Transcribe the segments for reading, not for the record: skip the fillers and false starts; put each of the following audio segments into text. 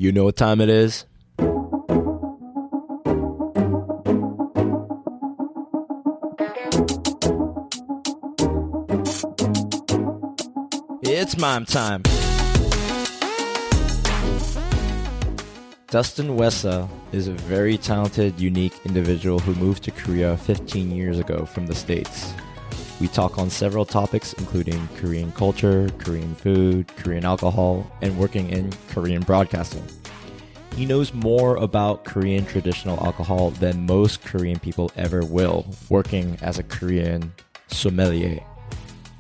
You know what time it is? It's mime time. Dustin Wessa is a very talented, unique individual who moved to Korea 15 years ago from the States. We talk on several topics including Korean culture, Korean food, Korean alcohol, and working in Korean broadcasting. He knows more about Korean traditional alcohol than most Korean people ever will, working as a Korean sommelier.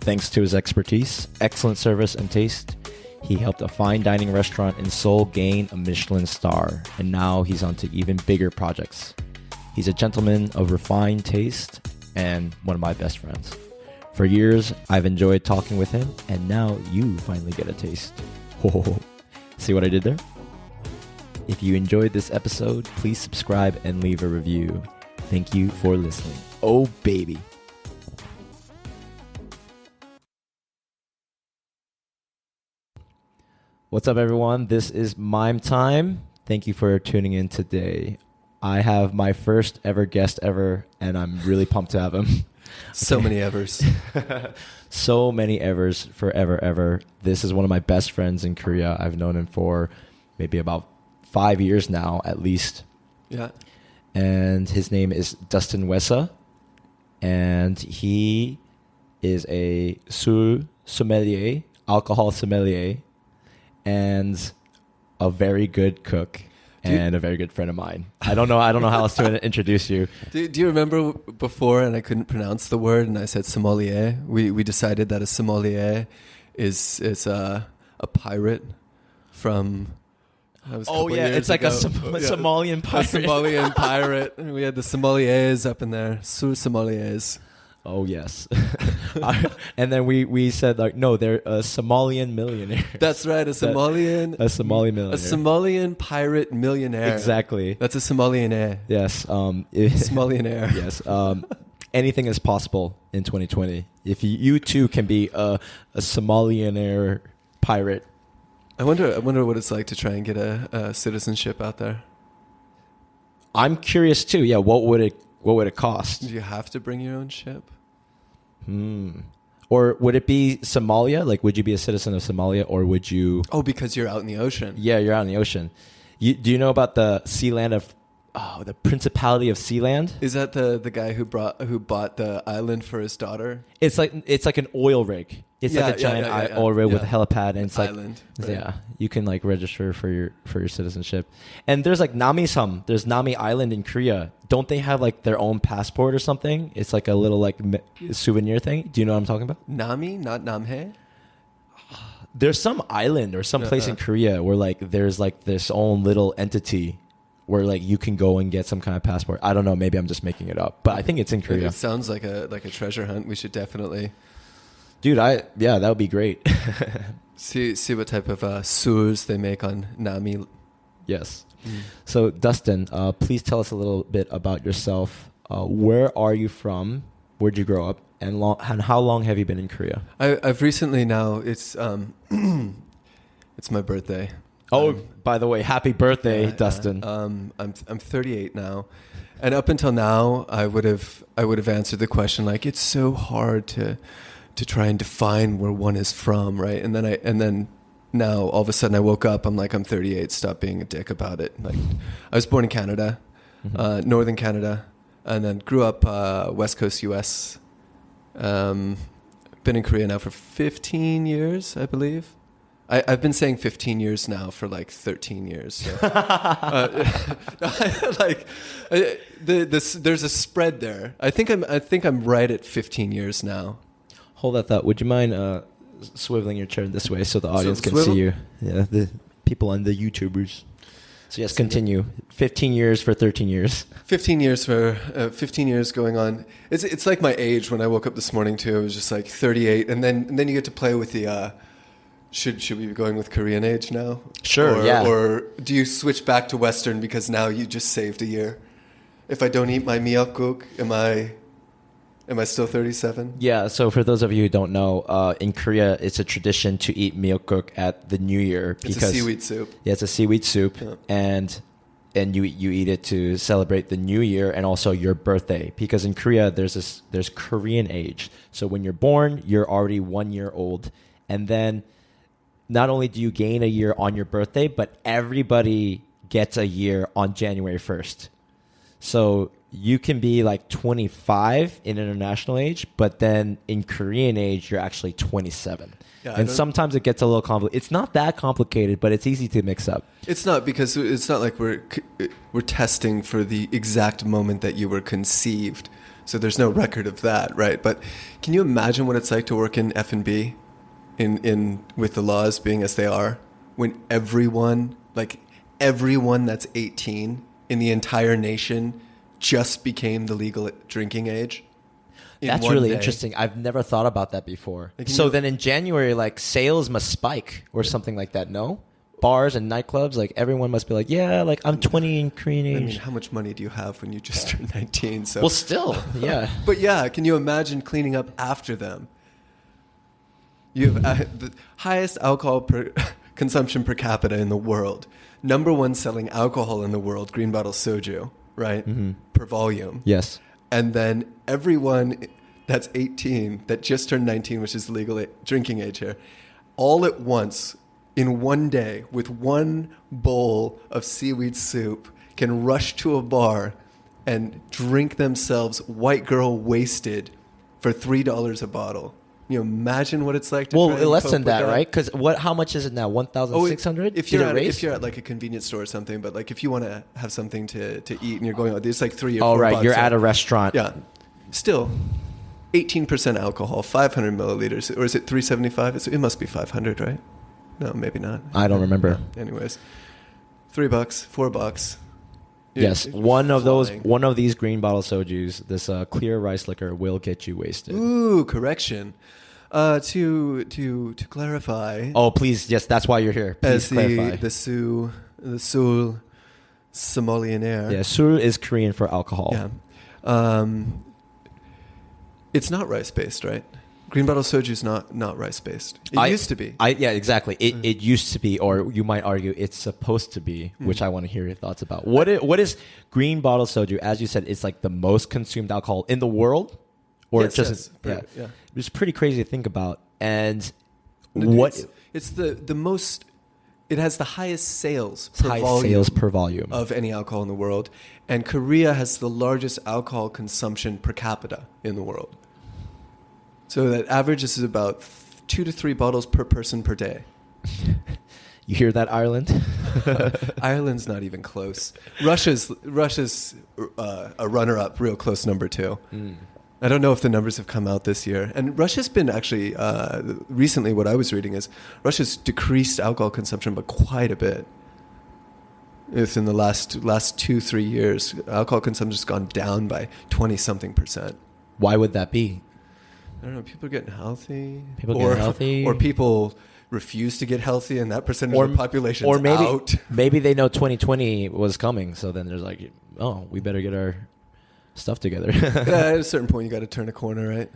Thanks to his expertise, excellent service, and taste, he helped a fine dining restaurant in Seoul gain a Michelin Star, and now he's on to even bigger projects. He's a gentleman of refined taste and one of my best friends. For years, I've enjoyed talking with him, and now you finally get a taste. Hohoho. See what I did there? If you enjoyed this episode, please subscribe and leave a review. Thank you for listening. Oh, baby. What's up, everyone? This is Mime Time. Thank you for tuning in today. I have my first ever guest ever, and I'm really pumped to have him. So many evers. So many evers, forever, ever. This is one of my best friends in Korea. I've known him for maybe about 5 years now, at least. Yeah. And his name is Dustin Wessa, and he is a Seoul sommelier, alcohol sommelier, and a very good cook and a very good friend of mine. I don't know how else to introduce you. Do you remember before, and I couldn't pronounce the word, and I said sommelier? We decided that a sommelier is a pirate from. Oh yeah, it's like a Somalian pirate. A Somalian pirate. We had the sommeliers up in there, Seoul sommeliers. Oh yes. And then we said like, no, they're a Somalian millionaire. That's right, a Somalian millionaire. A Somalian pirate millionaire. Exactly. That's a Somalian. Yes. Somalian. Yes. Anything is possible in 2020. If you too can be a Somalian pirate. I wonder what it's like to try and get a citizenship out there. I'm curious too. Yeah, what would it cost? Do you have to bring your own ship? Or would it be Somalia? Like, would you be a citizen of Somalia, or would you? Oh, because you're out in the ocean. Yeah, you're out in the ocean. Do you know about the Sealand of? Oh, the Principality of Sealand. Is that the guy who bought the island for his daughter? It's like an oil rig. It's like a giant oil rig with a helipad, and it's like island. Right. Yeah, you can like register for your citizenship. And there's like Nami-sam. There's Nami Island in Korea. Don't they have like their own passport or something? It's like a little like souvenir thing. Do you know what I'm talking about? Nami, not Namhae. There's some island or some place in Korea where like there's like this own little entity where like you can go and get some kind of passport. I don't know. Maybe I'm just making it up, but I think it's in Korea. It sounds like a treasure hunt. We should definitely, dude. That would be great. see what type of sewers they make on Nami. Yes. So Dustin, please tell us a little bit about yourself. Where are you from? Where'd you grow up? And how long have you been in Korea? I've recently now. It's it's my birthday. Oh, by the way, happy birthday, Dustin. I'm 38 now, and up until now, I would have answered the question like, it's so hard to try and define where one is from, right? And then now all of a sudden I woke up, I'm like, I'm 38. Stop being a dick about it. Like, I was born in Canada, northern Canada, and then grew up West Coast U.S. Been in Korea now for 15 years, I believe. I've been saying 15 years now for like 13 years. So. There's a spread there. I think I'm right at 15 years now. Hold that thought. Would you mind swiveling your chair this way so the audience can see you? Yeah, the people and the YouTubers. So yes, continue. 15 years for 13 years. 15 years for 15 years going on. It's like my age when I woke up this morning too. It was just like 38, and then you get to play with the. Should we be going with Korean age now? Sure, Or do you switch back to Western because now you just saved a year? If I don't eat my miyeokguk, am I Am I still 37? Yeah, so for those of you who don't know, in Korea, it's a tradition to eat myeokguk at the New Year. It's a seaweed soup. Yeah, it's a seaweed soup, Yeah. and you eat it to celebrate the New Year and also your birthday. Because in Korea, there's Korean age. So when you're born, you're already 1 year old, and then not only do you gain a year on your birthday, but everybody gets a year on January 1st. So you can be like 25 in international age, but then in Korean age, you're actually 27. Yeah, and sometimes it gets a little complicated. It's not that complicated, but it's easy to mix up. It's not, because it's not like we're testing for the exact moment that you were conceived. So there's no record of that, right? But can you imagine what it's like to work in F&B in with the laws being as they are, when everyone that's 18 in the entire nation just became the legal drinking age? That's really interesting. I've never thought about that before. So then in January, like, sales must spike or something like that, no? Bars and nightclubs, like, everyone must be like, yeah, like, I'm 20 in Korean age. I mean, how much money do you have when you just turned 19? So. Well, still, yeah. But yeah, can you imagine cleaning up after them? You have the highest alcohol consumption per capita in the world. Number one selling alcohol in the world, green bottle soju, right? Mm-hmm. Per volume. Yes. And then everyone that's 18, that just turned 19, which is the legal drinking age here, all at once, in one day, with one bowl of seaweed soup, can rush to a bar and drink themselves white girl wasted for $3 a bottle. Can you imagine what it's like to try and less cope than with that, right? Because how much is it now? 1,600? If you're at like a convenience store or something, but like if you want to have something to eat and you're going out, it's like $3 or $4. Oh, right. You're at a restaurant. Yeah. Still, 18% alcohol, 500 milliliters, or is it 375? It must be 500, right? No, maybe not. I don't remember. Anyways, $3, $4. Yes, one of these green bottle sojus, this clear rice liquor, will get you wasted. Ooh, correction. To clarify. Oh, please, yes, that's why you're here. Please clarify. The Seoul Sommelier. Yeah, Seoul is Korean for alcohol. Yeah. It's not rice based, right? Green bottle soju is not rice based. It used to be. Yeah, exactly. It used to be, or you might argue it's supposed to be, which I want to hear your thoughts about. What is green bottle soju? As you said, it's like the most consumed alcohol in the world, or yes, just yeah. It's pretty crazy to think about. And it's the most. It has the highest sales per volume of any alcohol in the world, and Korea has the largest alcohol consumption per capita in the world. So that averages is about 2 to 3 bottles per person per day. You hear that, Ireland? Ireland's not even close. Russia's a runner-up, real close number 2. I don't know if the numbers have come out this year. And Russia's been actually, recently what I was reading is Russia's decreased alcohol consumption by quite a bit. Within the last 2-3 years, alcohol consumption has gone down by 20-something%. Why would that be? I don't know. People are getting healthy. Or people refuse to get healthy, and that percentage of the population is out. Maybe they know 2020 was coming, so then there's like, oh, we better get our stuff together. Yeah, at a certain point, you got to turn a corner, right?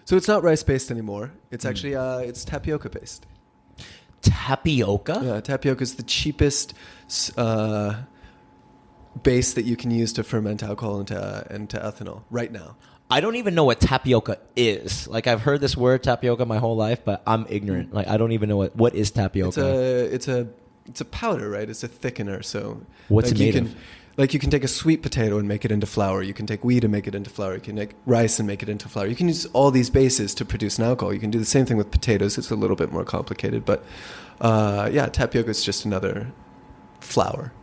So it's not rice-based anymore. It's actually it's tapioca-based. Tapioca? Yeah, tapioca is the cheapest base that you can use to ferment alcohol into ethanol right now. I don't even know what tapioca is. Like, I've heard this word tapioca my whole life, but I'm ignorant. Like, I don't even know what is tapioca. It's a powder, right? It's a thickener. So what's it made of? Like, you can take a sweet potato and make it into flour. You can take wheat and make it into flour. You can make rice and make it into flour. You can use all these bases to produce an alcohol. You can do the same thing with potatoes. It's a little bit more complicated, but tapioca is just another flour.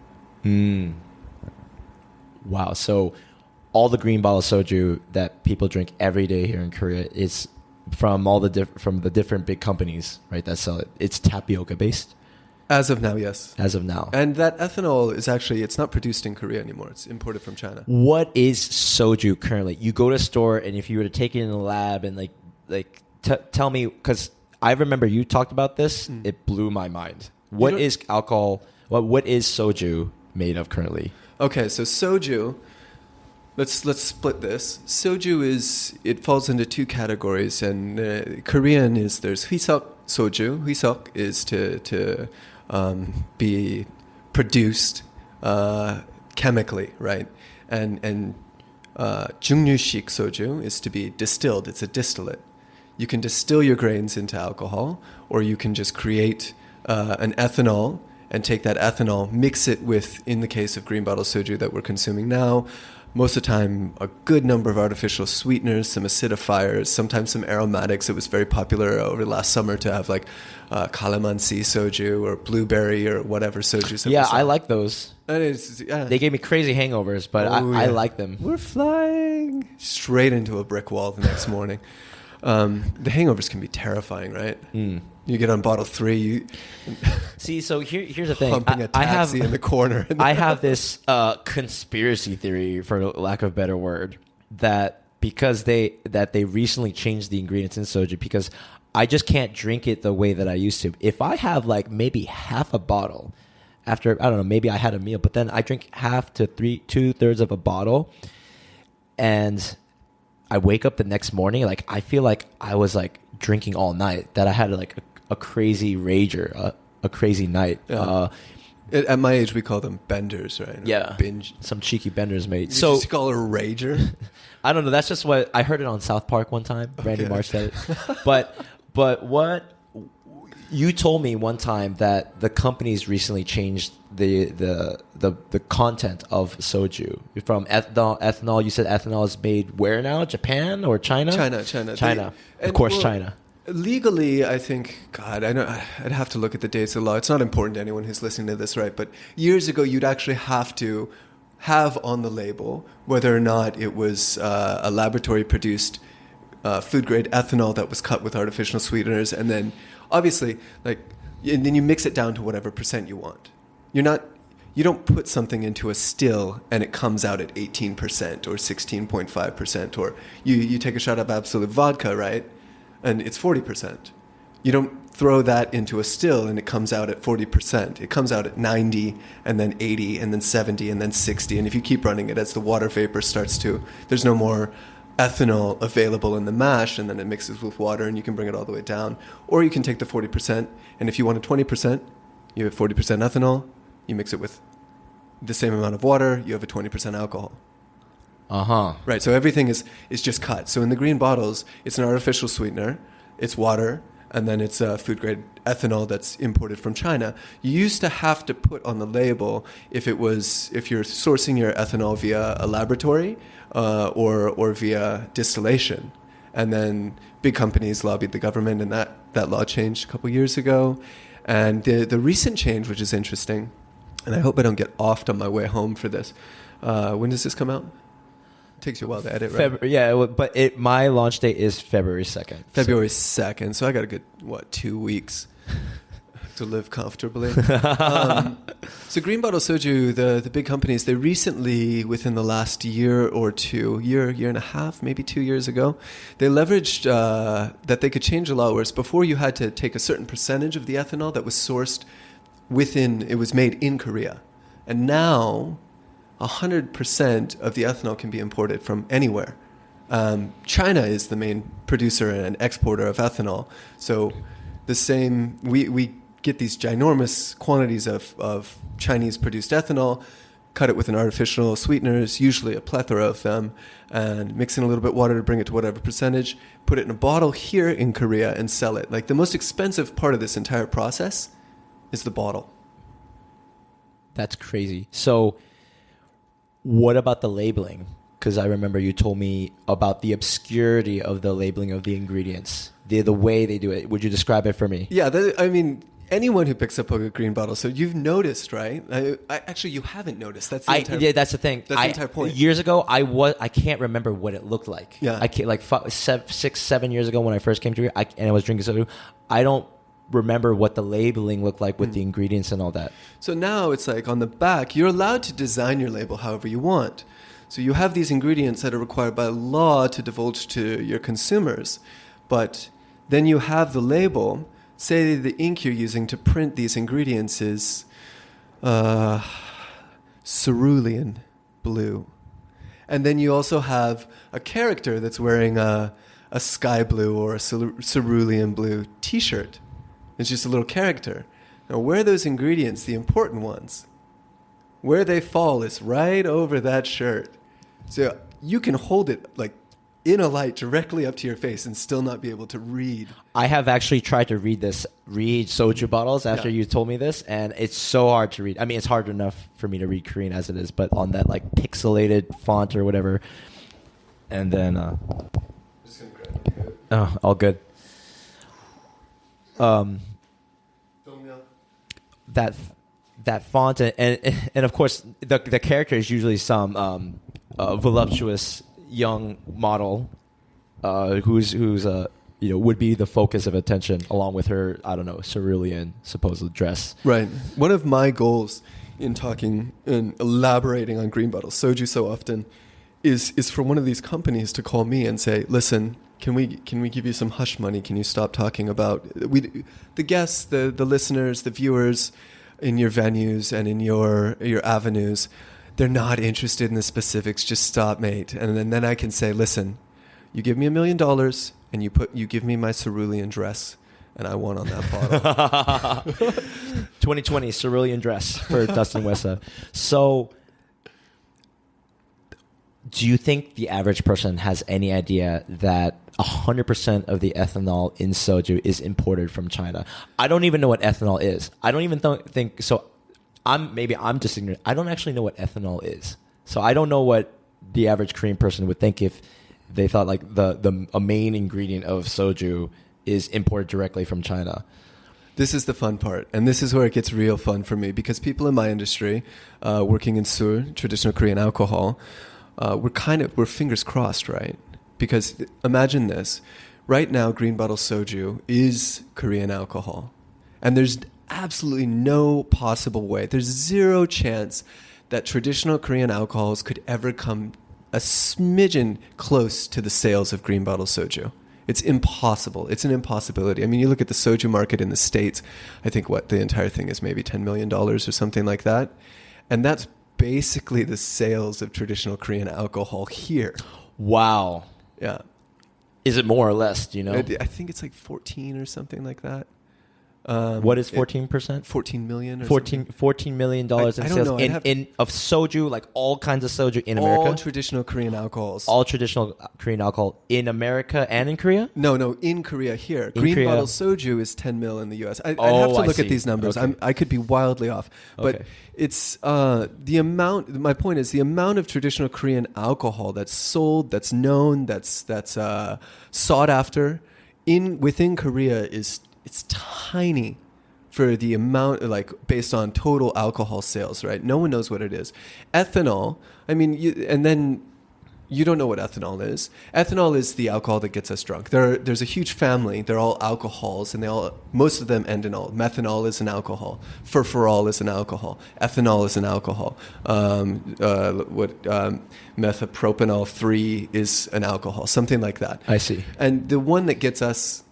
Wow. So all the green bottle soju that people drink every day here in Korea is from from the different big companies, right, that sell it. It's tapioca based. As of now, yes. As of now. And that ethanol is actually, it's not produced in Korea anymore. It's imported from China. What is soju currently? You go to a store, and if you were to take it in the lab and tell me, because I remember you talked about this, it blew my mind. What is alcohol? What is soju made of currently? Okay, so soju let's split this. It falls into two categories, and Korean is there's Huisok soju. Huisok is to be produced chemically, right? And Jungyushik soju is to be distilled. It's a distillate. You can distill your grains into alcohol, or you can just create an ethanol and take that ethanol, mix it with, in the case of green bottle soju that we're consuming now, most of the time a good number of artificial sweeteners, some acidifiers, sometimes some aromatics. It was very popular over the last summer to have like calamansi soju or blueberry or whatever soju. Yeah, I like those. Yeah. They gave me crazy hangovers, but I like them. We're flying straight into a brick wall the next morning. The hangovers can be terrifying, right? You get on bottle 3. See, so here's the thing. Pumping a taxi in the corner. I have this conspiracy theory, for lack of a better word, that because they recently changed the ingredients in soju, because I just can't drink it the way that I used to. If I have like maybe half a bottle after, I don't know, maybe I had a meal, but then I drink half to 2/3 of a bottle, and I wake up the next morning, like I feel like I was like drinking all night, that I had like a crazy rager, a crazy night. Yeah. At my age, we call them benders, right? Yeah. Binge. Some cheeky benders, mate. You just call it a rager? I don't know. That's just what I heard it on South Park one time. Randy Marsh said it. But what you told me one time, that the companies recently changed the content of soju from ethanol. You said ethanol is made where now? Japan or China? China. Of course, China. Legally, I think, God, I know I'd have to look at the dates of the law. It's not important to anyone who's listening to this, right? But years ago, you'd actually have to have on the label whether or not it was a laboratory-produced food-grade ethanol that was cut with artificial sweeteners, and then obviously, and then you mix it down to whatever percent you want. You don't put something into a still and it comes out at 18% or 16.5%, or you take a shot of Absolute vodka, right? And it's 40%. You don't throw that into a still and it comes out at 40%. It comes out at 90 and then 80 and then 70 and then 60. And if you keep running it, as the water vapor starts to, there's no more ethanol available in the mash, and then it mixes with water and you can bring it all the way down. Or you can take the 40%, and if you want a 20%, you have 40% ethanol, you mix it with the same amount of water, you have a 20% alcohol. Right, so everything is just cut. So in the green bottles, it's an artificial sweetener, it's water, and then it's food-grade ethanol that's imported from China. You used to have to put on the label if you're sourcing your ethanol via a laboratory or via distillation. And then big companies lobbied the government, and that law changed a couple years ago. And the recent change, which is interesting, and I hope I don't get offed on my way home for this. When does this come out? Takes you a while to edit, right? But my launch date is February 2nd. February 2nd, so I got a good, 2 weeks to live comfortably. So green bottle soju, the big companies, they recently, within the last year or two, year and a half, maybe 2 years ago, they leveraged that they could change the law, whereas before you had to take a certain percentage of the ethanol that was sourced it was made in Korea. And now 100% of the ethanol can be imported from anywhere. China is the main producer and exporter of ethanol. So we get these ginormous quantities of Chinese-produced ethanol, cut it with an artificial sweeteners, usually a plethora of them, and mix in a little bit of water to bring it to whatever percentage, put it in a bottle here in Korea and sell it. Like, the most expensive part of this entire process is the bottle. That's crazy. So what about the labeling? Because I remember you told me about the obscurity of the labeling of the ingredients, the way they do it. Would you describe it for me? Yeah, anyone who picks up a green bottle, so you've noticed, right? Actually, you haven't noticed. That's the entire, that's the thing. That's the entire point. Years ago, I can't remember what it looked like. Yeah. I can't, 6, 7 years ago when I first came to here, and I was drinking soda. I don't remember what the labeling looked like with the ingredients and all that. So now it's like on the back, you're allowed to design your label however you want. So you have these ingredients that are required by law to divulge to your consumers. But then you have the label. Say the ink you're using to print these ingredients is cerulean blue. And then you also have a character that's wearing a sky blue or a cerulean blue T-shirt. It's just a little character. Now, where are those ingredients, the important ones? Where they fall is right over that shirt. So you can hold it like in a light directly up to your face and still not be able to read. I have actually tried to read soju bottles after you told me this, and it's so hard to read. I mean, it's hard enough for me to read Korean as it is, but on that like pixelated font or whatever. And then, Just gonna grab my coat. oh, all good. That font and of course the character is usually some voluptuous young model who's would be the focus of attention along with her, I don't know, cerulean supposed dress. Right. One of my goals in talking and elaborating on green bottles soju so often is for one of these companies to call me and say, listen, can we give you some hush money? Can you stop talking about the guests, the listeners, the viewers in your venues and in your avenues? They're not interested in the specifics. Just stop, mate. And then I can say, listen, you give me $1 million and you give me my cerulean dress, and I want on that bottle. 2020 cerulean dress for Dustin Wessa. So, do you think the average person has any idea that 100% of the ethanol in soju is imported from China? I don't even know what ethanol is. I don't even think so. I'm just ignorant. I don't actually know what ethanol is. So I don't know what the average Korean person would think if they thought like a main ingredient of soju is imported directly from China. This is the fun part, and this is where it gets real fun for me, because people in my industry, working in Seoul, traditional Korean alcohol, we're fingers crossed, right? Because imagine this. Right now, green bottle soju is Korean alcohol. And there's absolutely no possible way. There's zero chance that traditional Korean alcohols could ever come a smidgen close to the sales of green bottle soju. It's impossible. It's an impossibility. I mean, you look at the soju market in the States, I think the entire thing is maybe $10 million or something like that. And that's basically the sales of traditional Korean alcohol here. Wow. Yeah. Is it more or less, do you know? I think it's like 14 or something like that. What is 14%? 14 million or $14 million in sales of soju, like all kinds of soju in America? All traditional Korean alcohols. All traditional Korean alcohol in America and in Korea? No, in Korea here. Green bottle soju is 10 mil in the US. I'd have to look at these numbers. Okay. I could be wildly off. But it's the amount, my point is the amount of traditional Korean alcohol that's sold, that's known, that's sought after within Korea it's tiny for the amount, like based on total alcohol sales, right? No one knows what it is. Ethanol, I mean, and then you don't know what ethanol is. Ethanol is the alcohol that gets us drunk. There's a huge family. They're all alcohols, and most of them end in ol. Methanol is an alcohol. Furfural is an alcohol. Ethanol is an alcohol. Methopropanol 3 is an alcohol. Something like that. I see. And the one that gets us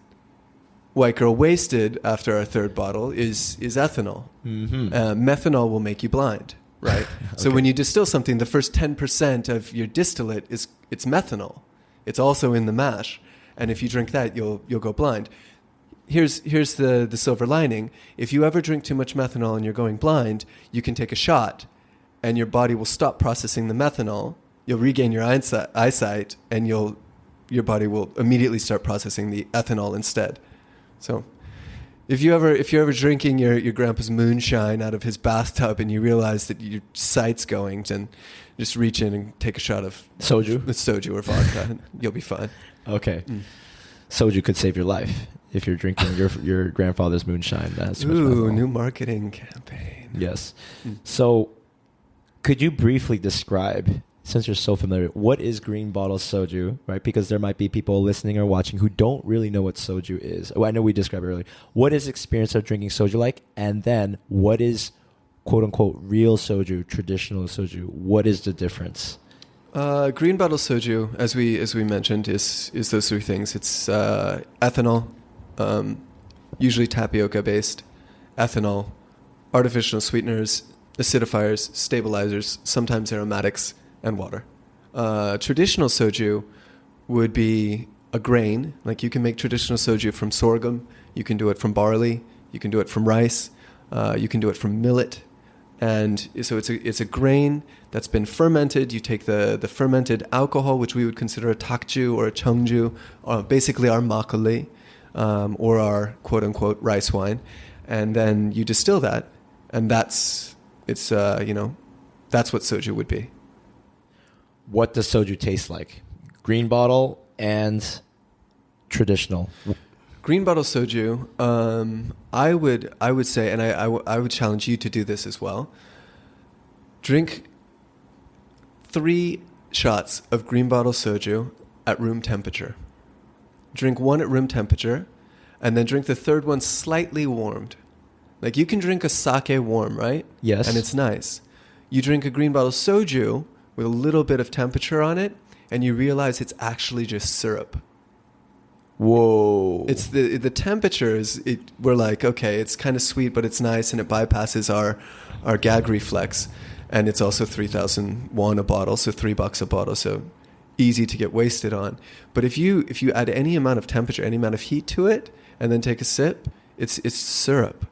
white girl wasted after our third bottle is ethanol. Mm-hmm. Methanol will make you blind, right? Okay. So when you distill something, the first 10% of your distillate it's methanol. It's also in the mash, and if you drink that, you'll go blind. Here's the silver lining: if you ever drink too much methanol and you're going blind, you can take a shot, and your body will stop processing the methanol. You'll regain your eyesight, and your body will immediately start processing the ethanol instead. So, if you're ever drinking your grandpa's moonshine out of his bathtub and you realize that your sight's going, then just reach in and take a shot of soju or vodka. You'll be fine. Okay, soju could save your life if you're drinking your grandfather's moonshine. That's new marketing campaign. Yes. So, could you briefly describe, since you're so familiar, what is green bottle soju, right? Because there might be people listening or watching who don't really know what soju is. Well, I know we described it earlier. What is experience of drinking soju like? And then what is, quote unquote, real soju, traditional soju? What is the difference? Green bottle soju, as we mentioned, is those three things. It's ethanol, usually tapioca based, ethanol, artificial sweeteners, acidifiers, stabilizers, sometimes aromatics, and water. Traditional soju would be a grain. Like you can make traditional soju from sorghum. You can do it from barley. You can do it from rice. You can do it from millet. And so it's a grain that's been fermented. You take the fermented alcohol, which we would consider a takju or a cheongju, basically our makgeolli, or our quote-unquote rice wine. And then you distill that. And that's what soju would be. What does soju taste like? Green bottle and traditional. Green bottle soju, I would say, and I would challenge you to do this as well. Drink 3 shots of green bottle soju at room temperature. Drink 1 at room temperature, and then drink the third one slightly warmed. Like you can drink a sake warm, right? Yes. And it's nice. You drink a green bottle soju with a little bit of temperature on it, and you realize it's actually just syrup. Whoa. It's the temperature we're like, okay, it's kind of sweet, but it's nice, and it bypasses our gag reflex. And it's also 3,000 won a bottle, so $3 a bottle, so easy to get wasted on. But if you add any amount of temperature, any amount of heat to it, and then take a sip, it's syrup.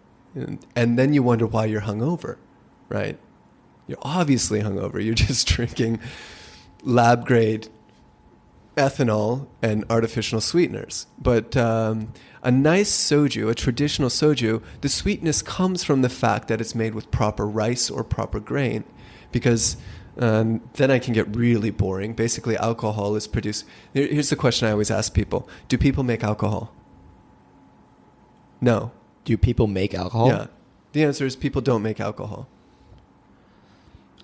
And then you wonder why you're hungover, right? You're obviously hungover. You're just drinking lab-grade ethanol and artificial sweeteners. But a nice soju, a traditional soju, the sweetness comes from the fact that it's made with proper rice or proper grain, because then I can get really boring. Basically, alcohol is produced. Here's the question I always ask people. Do people make alcohol? No. Do people make alcohol? Yeah. The answer is people don't make alcohol.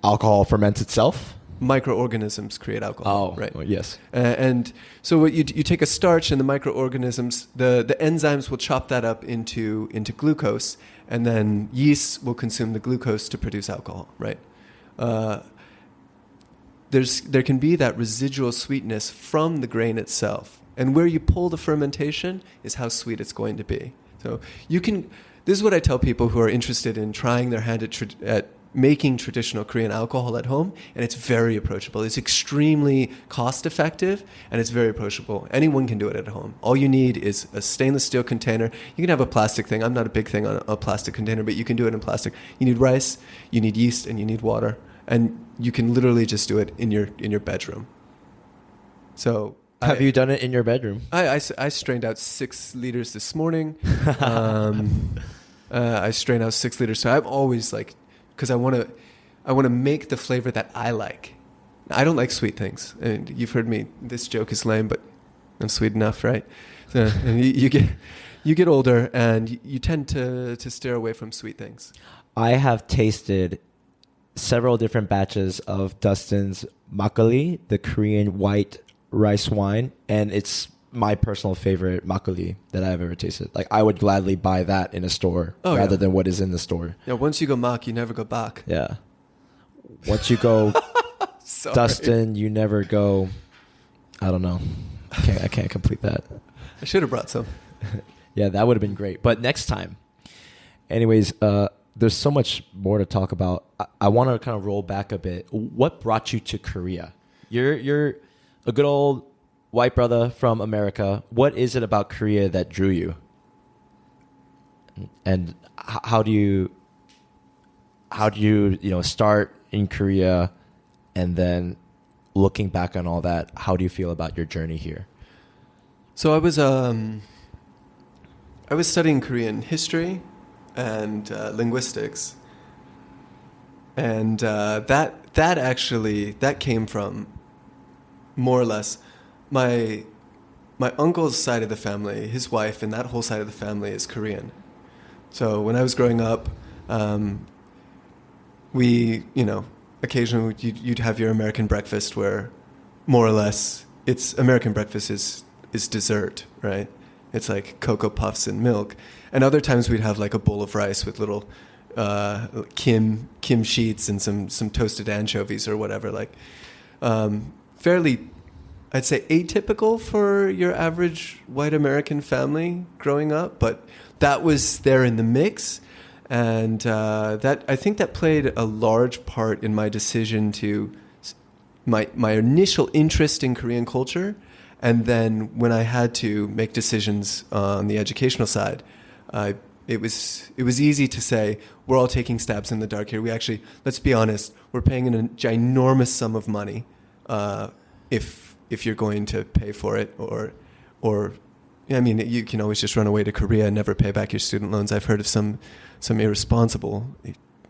Alcohol ferments itself? Microorganisms create alcohol, right? Well, yes. And so what you take a starch, and the microorganisms, the enzymes will chop that up into glucose, and then yeast will consume the glucose to produce alcohol, right? There can be that residual sweetness from the grain itself, and where you pull the fermentation is how sweet it's going to be. So this is what I tell people who are interested in trying their hand at making traditional Korean alcohol at home, and it's very approachable. It's extremely cost effective, and it's very approachable. Anyone can do it at home. All you need is a stainless steel container. You can have a plastic thing. I'm not a big thing on a plastic container, but you can do it in plastic. You need rice, you need yeast, and you need water, and you can literally just do it in your bedroom. So have you done it in your bedroom? I strained out 6 liters this morning. I strained out 6 liters. So I'm always like, because I want to make the flavor that I like. I don't like sweet things. And you've heard me. This joke is lame, but I'm sweet enough, right? So, and you get older, and you tend to steer away from sweet things. I have tasted several different batches of Dustin's makgeolli, the Korean white rice wine, and it's my personal favorite makgeolli that I've ever tasted. Like, I would gladly buy that in a store rather than what is in the store. Yeah, once you go mak, you never go back. Yeah. Once you go Dustin, you never go, I don't know. I can't complete that. I should have brought some. Yeah, that would have been great. But next time. Anyways, there's so much more to talk about. I want to kind of roll back a bit. What brought you to Korea? You're a good old white brother from America. What is it about Korea that drew you? And how do you start in Korea, and then looking back on all that, how do you feel about your journey here? So I was studying Korean history and linguistics, and that came from more or less my uncle's side of the family. His wife and that whole side of the family is Korean. So when I was growing up, we, occasionally you'd have your American breakfast, where more or less American breakfast is dessert, right? It's like Cocoa Puffs and milk. And other times we'd have like a bowl of rice with little kim sheets and some toasted anchovies or whatever, like fairly, I'd say, atypical for your average white American family growing up, but that was there in the mix. And I think that played a large part in my decision to my initial interest in Korean culture, and then when I had to make decisions on the educational side, it was easy to say we're all taking stabs in the dark here. We actually, let's be honest, we're paying a ginormous sum of money if you're going to pay for it, or I mean, you can always just run away to Korea and never pay back your student loans. I've heard of some irresponsible,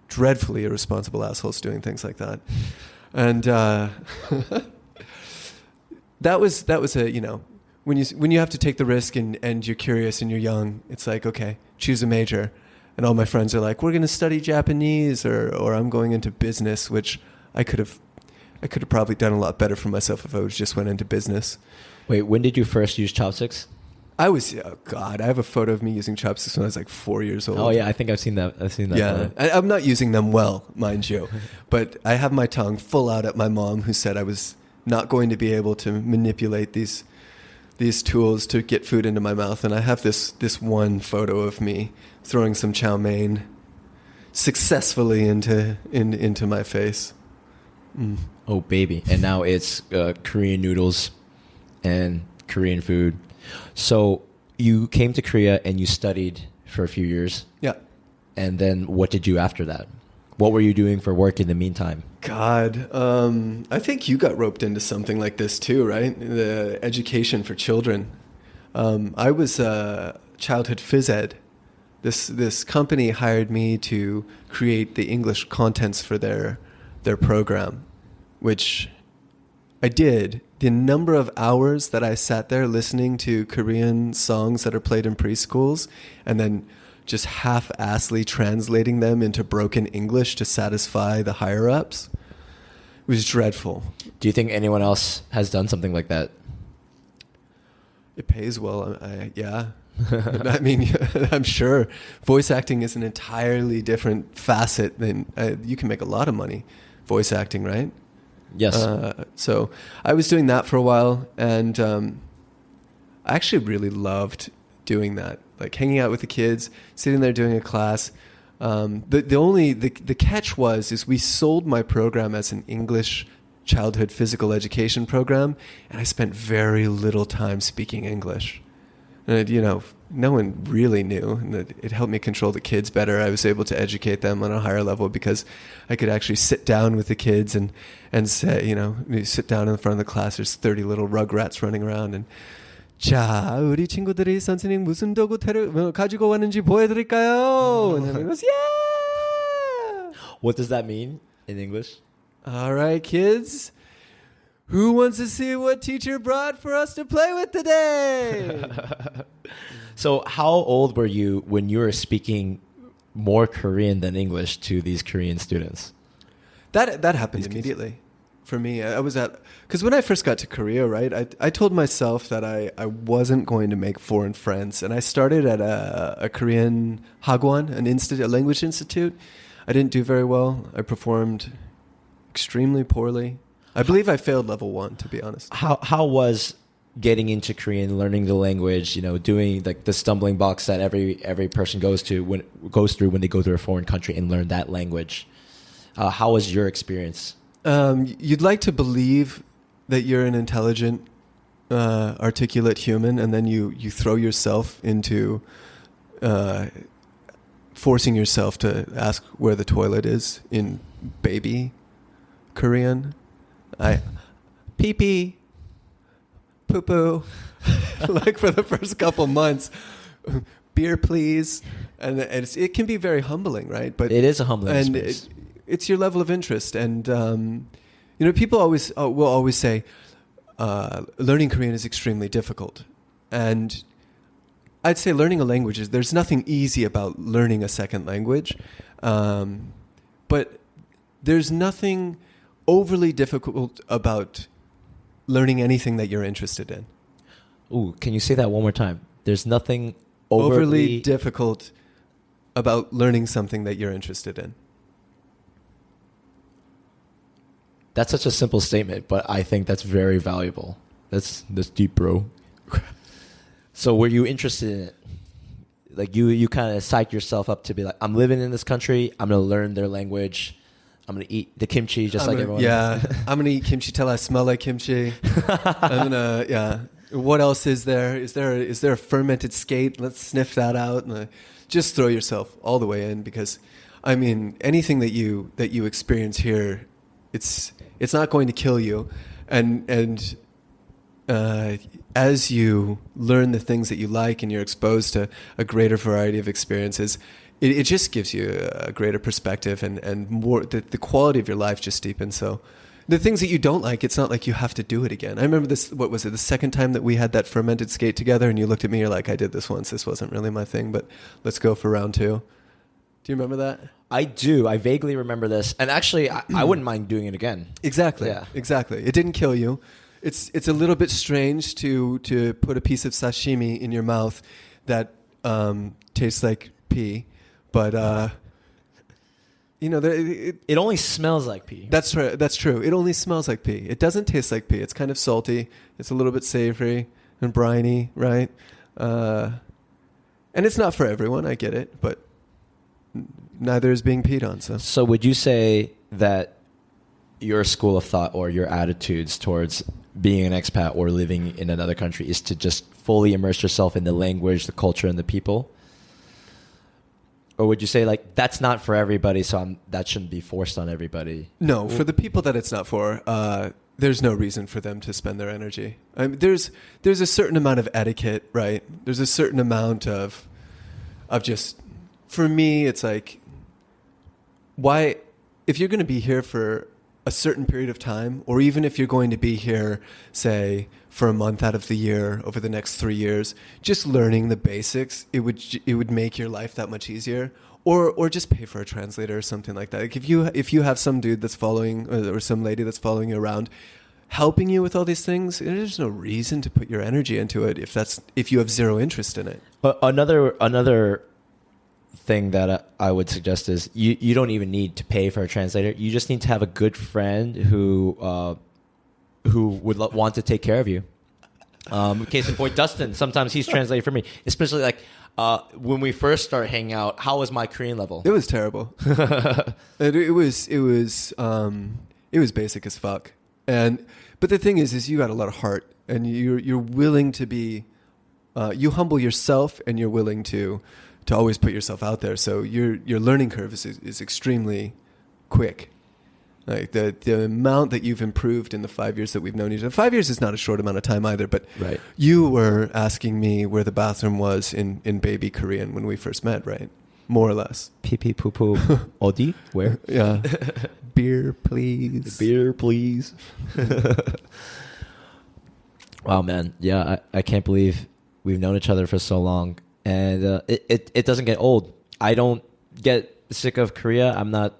dreadfully irresponsible assholes doing things like that, and that was a, you know, when you have to take the risk and you're curious and you're young, it's like, okay, choose a major, and all my friends are like, we're going to study Japanese, or I'm going into business, which I could have probably done a lot better for myself if I just went into business. Wait, when did you first use chopsticks? I have a photo of me using chopsticks when I was like 4 years old. Oh yeah, I think I've seen that. Yeah, I'm not using them well, mind you, but I have my tongue full out at my mom, who said I was not going to be able to manipulate these tools to get food into my mouth. And I have this one photo of me throwing some chow mein successfully into my face. Mm. Oh baby, and now it's Korean noodles and Korean food. So you came to Korea and you studied for a few years. Yeah. And then what did you after that? What were you doing for work in the meantime? God, I think you got roped into something like this too, right? The education for children. I was childhood phys ed. This company hired me to create the English contents for their program, which I did. The number of hours that I sat there listening to Korean songs that are played in preschools and then just half-assly translating them into broken English to satisfy the higher-ups, it was dreadful. Do you think anyone else has done something like that? It pays well, yeah. I mean, I'm sure voice acting is an entirely different facet than you can make a lot of money voice acting, right? Yes. So I was doing that for a while, and I actually really loved doing that, like hanging out with the kids, sitting there doing a class. The catch is we sold my program as an English childhood physical education program, and I spent very little time speaking English. And no one really knew, and it helped me control the kids better. I was able to educate them on a higher level because I could actually sit down with the kids and say, you sit down in the front of the class, there's 30 little rugrats running around, and 자, 우리 친구들이 선생님 무슨 도구 가지고 왔는지 보여드릴까요? And everyone goes, yeah! What does that mean in English? All right, kids. Who wants to see what teacher brought for us to play with today? So how old were you when you were speaking more Korean than English to these Korean students? That happened immediately. For me, because when I first got to Korea, right, I told myself that I wasn't going to make foreign friends. And I started at a Korean hagwon, a language institute. I didn't do very well. I performed extremely poorly. I believe I failed level 1, to be honest. How was getting into Korean, learning the language, doing like the stumbling blocks that every person goes through when they go to a foreign country and learn that language? How was your experience? You'd like to believe that you're an intelligent, articulate human, and then you throw yourself into forcing yourself to ask where the toilet is in baby Korean. Pee-pee, poo-poo, like for the first couple months, beer please, and it can be very humbling, right? But it is a humbling experience. It's your level of interest, and people will always say learning Korean is extremely difficult, and I'd say learning a language there's nothing easy about learning a second language, but there's nothing overly difficult about learning anything that you're interested in. Ooh, can you say that one more time? There's nothing overly difficult about learning something that you're interested in. That's such a simple statement, but I think that's very valuable. That's deep, bro. So were you interested in it? Like you kind of psyched yourself up to be like, I'm living in this country, I'm going to learn their language. I'm going to eat the kimchi just like everyone. Yeah, I'm going to eat kimchi till I smell like kimchi. I'm going to, yeah. What else is there? Is there a fermented skate? Let's sniff that out. And just throw yourself all the way in, because, I mean, anything that you experience here, it's not going to kill you. And as you learn the things that you like and you're exposed to a greater variety of experiences, it just gives you a greater perspective, and more, the quality of your life just deepens. So the things that you don't like, it's not like you have to do it again. I remember this, what was it, the second time that we had that fermented skate together, and you looked at me, you're like, I did this once, this wasn't really my thing, but let's go for round 2. Do you remember that? I do. I vaguely remember this. And actually, I wouldn't mind doing it again. Exactly. Yeah. Exactly. It didn't kill you. It's a little bit strange to put a piece of sashimi in your mouth that tastes like pee, but you know, it only smells like pee. That's right. That's true. It only smells like pee. It doesn't taste like pee. It's kind of salty. It's a little bit savory and briny, right? And it's not for everyone. I get it, but neither is being peed on. So would you say that your school of thought or your attitudes towards being an expat or living in another country is to just fully immerse yourself in the language, the culture, and the people? Or would you say, like, that's not for everybody, so that shouldn't be forced on everybody? No, for the people that it's not for, there's no reason for them to spend their energy. I mean, there's a certain amount of etiquette, right? There's a certain amount of just, for me, it's like, why, if you're going to be here for a certain period of time, or even if you're going to be here, say, for a month out of the year over the next 3 years, just learning the basics, it would make your life that much easier. Or just pay for a translator or something like that. Like if you have some dude that's following, or some lady that's following you around, helping you with all these things, there's no reason to put your energy into it if you have zero interest in it. But another thing that I would suggest is you don't even need to pay for a translator. You just need to have a good friend who would want to take care of you. Case in point, Dustin. Sometimes he's translating for me, especially like when we first started hanging out. How was my Korean level? It was terrible. it was basic as fuck. But the thing is you got a lot of heart, and you're willing to be. You humble yourself, and you're willing to always put yourself out there. So your learning curve is extremely quick. Like the amount that you've improved in the 5 years that we've known each other. 5 years is not a short amount of time either, but right. You were asking me where the bathroom was in baby Korean when we first met, right? More or less. Pee poo poo. Odi? Where? Yeah. Beer, please. Beer, please. Wow, man. Yeah, I can't believe we've known each other for so long. And it doesn't get old. I don't get sick of Korea. I'm not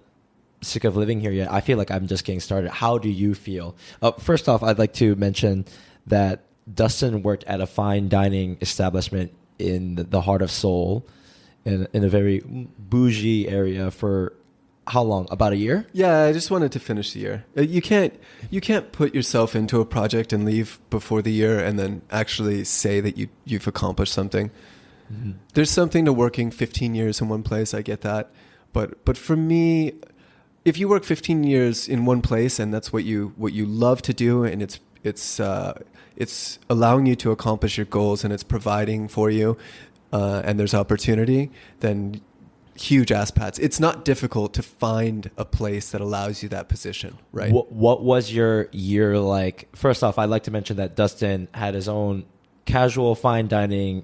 sick of living here yet. I feel like I'm just getting started. How do you feel? First off, I'd like to mention that Dustin worked at a fine dining establishment in the heart of Seoul, in a very bougie area for how long? About a year? Yeah, I just wanted to finish the year. You can't put yourself into a project and leave before the year and then actually say that you've accomplished something. Mm-hmm. There's something to working 15 years in one place. I get that, but for me, if you work 15 years in one place and that's what you love to do, and it's allowing you to accomplish your goals and it's providing for you, and there's opportunity, then huge ass pats. It's not difficult to find a place that allows you that position, right? What was your year like? First off, I'd like to mention that Dustin had his own casual fine dining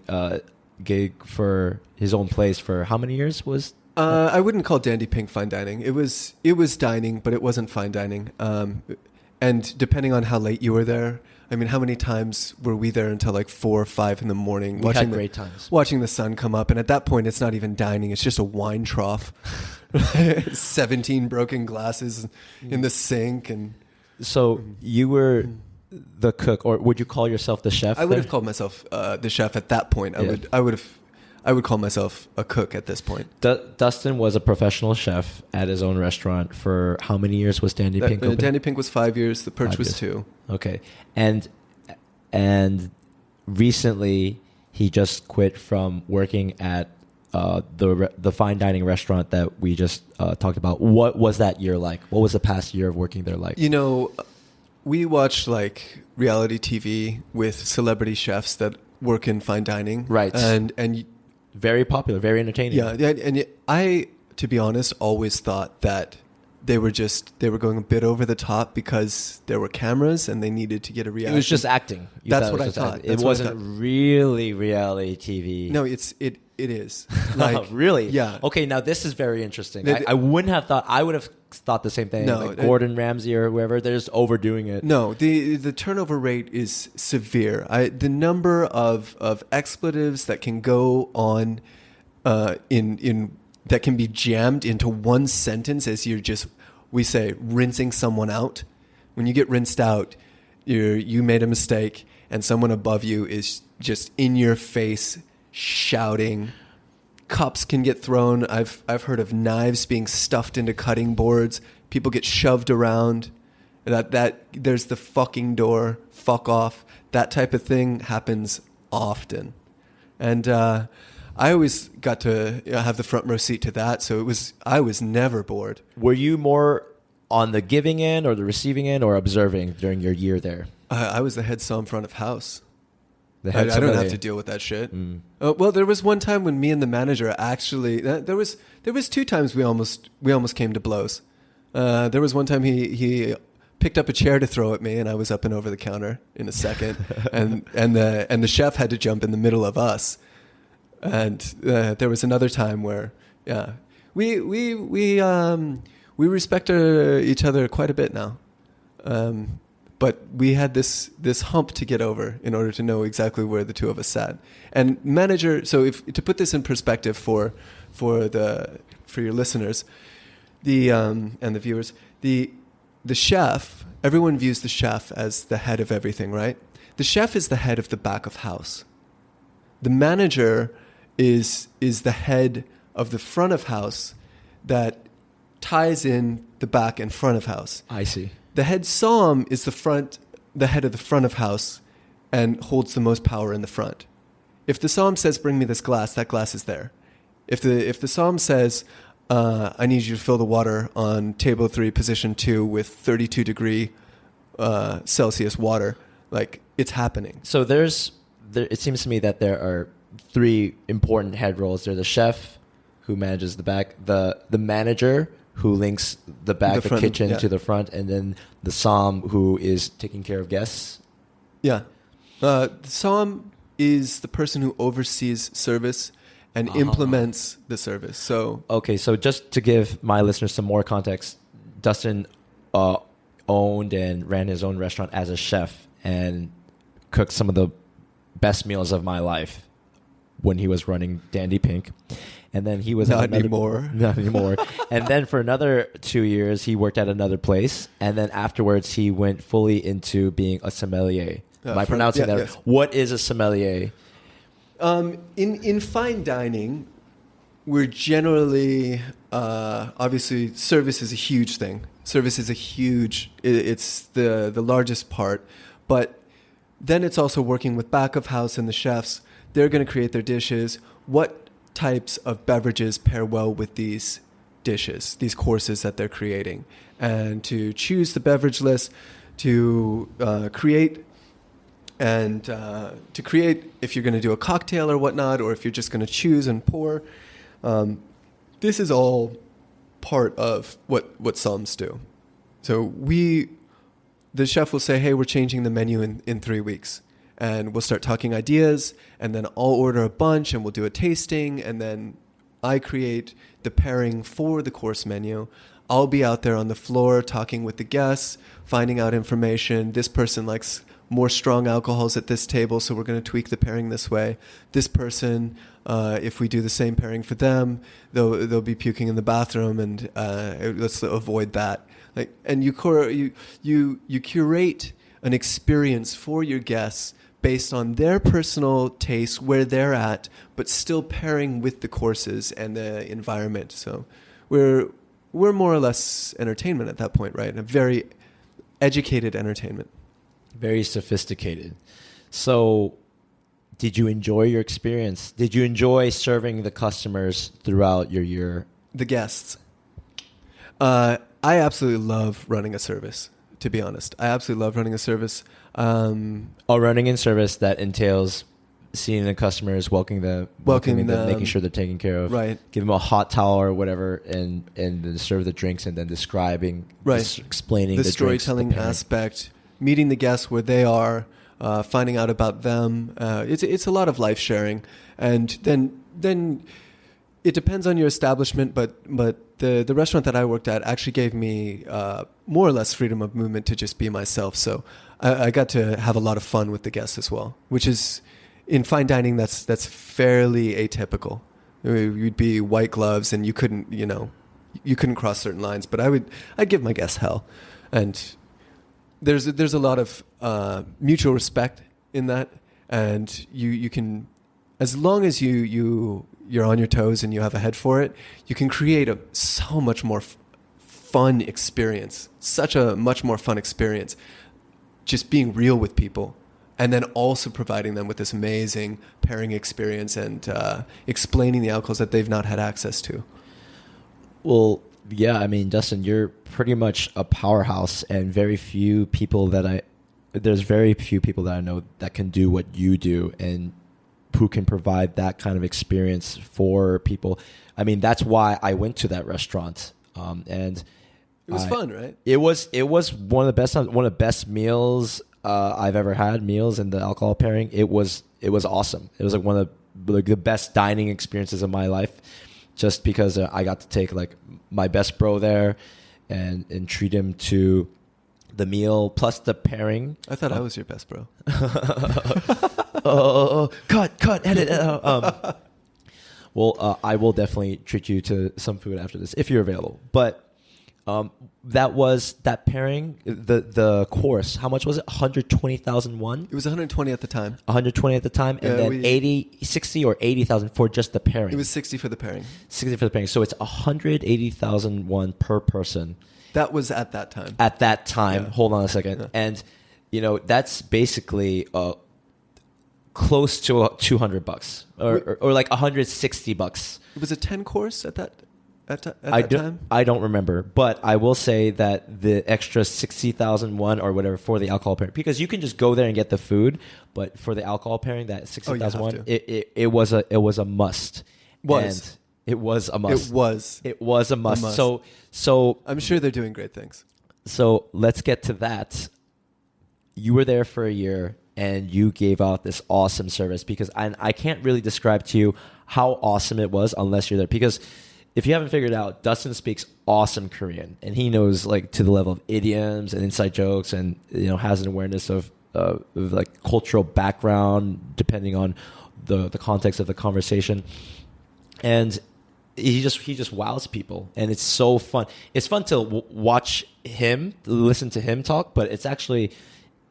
gig for his own place for how many years was? I wouldn't call Dandy Pink fine dining. It was dining, but it wasn't fine dining. And depending on how late you were there, I mean, how many times were we there until like 4 or 5 in the morning? We had great times. Watching the sun come up. And at that point, it's not even dining. It's just a wine trough. 17 broken glasses in the sink. And so you were the cook, or would you call yourself the chef? I would have called myself the chef at that point. I would call myself a cook at this point. Dustin was a professional chef at his own restaurant for how many years was Dandy Pink open? Dandy Pink was 5 years. The Perch was 2. Okay. And recently he just quit from working at the fine dining restaurant that we just talked about. What was that year like? What was the past year of working there like? You know, we watch like reality TV with celebrity chefs that work in fine dining, Right. And Very popular, very entertaining. yeah, and I, to be honest, always thought that they were going a bit over the top because there were cameras and they needed to get a reaction. It was just acting. That's what I thought. It wasn't really reality TV. No, it is. Like, really? Yeah. Okay, now this is very interesting. I wouldn't have thought. I would have thought the same thing. No, like Gordon Ramsay or whoever, they're just overdoing it. No, the turnover rate is severe. The number of expletives that can go on in that can be jammed into one sentence as you're just, we say, rinsing someone out. When you get rinsed out, you made a mistake and someone above you is just in your face shouting. Cups can get thrown. I've heard of knives being stuffed into cutting boards. People get shoved around. That there's the fucking door. Fuck off. That type of thing happens often. And I always got to have the front row seat to that, so I was never bored. Were you more on the giving end or the receiving end or observing during your year there? I was the head som front of house. I don't have to deal with that shit. Well, there was one time when me and the manager actually there was 2 times we almost came to blows. There was one time he picked up a chair to throw at me, and I was up and over the counter in a second, and the chef had to jump in the middle of us. And there was another time where, yeah, we respect each other quite a bit now, but we had this hump to get over in order to know exactly where the two of us sat. And manager, so to put this in perspective for your listeners, and the viewers, the chef, everyone views the chef as the head of everything, right? The chef is the head of the back of house. The manager is the head of the front of house that ties in the back and front of house. I see. The head som is the head of the front of house and holds the most power in the front. If the som says, bring me this glass, that glass is there. If the som says, I need you to fill the water on table 3, position 2 with 32 degree Celsius water, like, it's happening. So it seems to me that there are 3 important head roles. There's the chef who manages the back, the manager who links the back, the kitchen to the front, and then the som who is taking care of guests. Yeah. The som is the person who oversees service and implements the service. So okay, so just to give my listeners some more context, Dustin owned and ran his own restaurant as a chef and cooked some of the best meals of my life when he was running Dandy Pink. And then he was not anymore. And then for another 2 years, he worked at another place. And then afterwards, he went fully into being a sommelier. Am I pronouncing that? Yes. What is a sommelier? In fine dining, we're generally obviously service is a huge thing. Service is it's the largest part, but then it's also working with back of house and the chefs. They're going to create their dishes. What types of beverages pair well with these dishes, these courses that they're creating, and to choose the beverage list, to create if you're going to do a cocktail or whatnot, or if you're just going to choose and pour. This is all part of what soms do. So the chef will say, hey, we're changing the menu in 3 weeks. And we'll start talking ideas, and then I'll order a bunch, and we'll do a tasting, and then I create the pairing for the course menu. I'll be out there on the floor talking with the guests, finding out information. This person likes more strong alcohols at this table, so we're going to tweak the pairing this way. This person, if we do the same pairing for them, they'll be puking in the bathroom, and let's avoid that. And you curate an experience for your guests based on their personal taste, where they're at, but still pairing with the courses and the environment. So we're more or less entertainment at that point, right? A very educated entertainment. Very sophisticated. So Did you enjoy your experience? Did you enjoy serving the customers throughout your year? The guests. I absolutely love running a service, to be honest. I absolutely love running a service. Running in service that entails seeing the customers, welcoming them, making sure they're taken care of. Right. Give them a hot towel or whatever, and then serve the drinks, and then describing, right, explaining the drinks, storytelling aspect, meeting the guests where they are, finding out about them. It's a lot of life sharing, and then it depends on your establishment. But the restaurant that I worked at actually gave me more or less freedom of movement to just be myself. So I got to have a lot of fun with the guests as well, which is, in fine dining, that's fairly atypical. You'd be white gloves and you couldn't cross certain lines. But I'd give my guests hell, and there's a lot of mutual respect in that, and you can, as long as you're on your toes and you have a head for it, you can create so much more fun experience, such a much more fun experience, just being real with people. And then also providing them with this amazing pairing experience and explaining the alcohols that they've not had access to. Well, yeah, I mean, Dustin, you're pretty much a powerhouse, and there's very few people that I know that can do what you do and who can provide that kind of experience for people. I mean, that's why I went to that restaurant, and it was fun, right? It was one of the best meals I've ever had. Meals and the alcohol pairing. It was awesome. It was like one of the best dining experiences of my life, just because I got to take like my best bro there and treat him to the meal plus the pairing. I thought I was your best bro. Cut, edit. Well, I will definitely treat you to some food after this if you're available. But that pairing, the course, how much was it? 120,000 won? It was 120 at the time. 120 at the time, and then 60 or 80,000 for just the pairing. It was 60 for the pairing. 60 for the pairing. So it's 180,000 won per person. That was at that time. At that time. Yeah. Hold on a second. Yeah. And, that's basically close to $200 or like $160. It was a 10 course at that time? I don't remember, but I will say that the extra 60,000 won or whatever for the alcohol pairing, because you can just go there and get the food, but for the alcohol pairing, that 60,000 won, it was a must. And it was a must. It was a must. So I'm sure they're doing great things. So let's get to that. You were there for a year and you gave out this awesome service, because I can't really describe to you how awesome it was unless you're there, because if you haven't figured out, Dustin speaks awesome Korean, and he knows like to the level of idioms and inside jokes, and has an awareness of like cultural background depending on the context of the conversation, and he just wows people, and it's so fun. It's fun to watch him, listen to him talk, but it's actually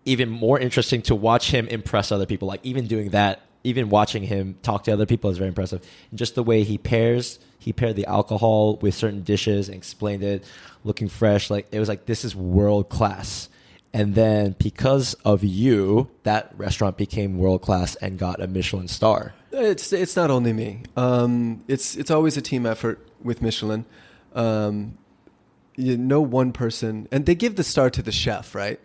even more interesting to watch him impress other people. Like even doing that, even watching him talk to other people is very impressive. And just the way he paired the alcohol with certain dishes and explained it, looking fresh. Like it was like, this is world class. And then because of you, that restaurant became world class and got a Michelin star. It's not only me. It's always a team effort with Michelin. One person, and they give the star to the chef, right?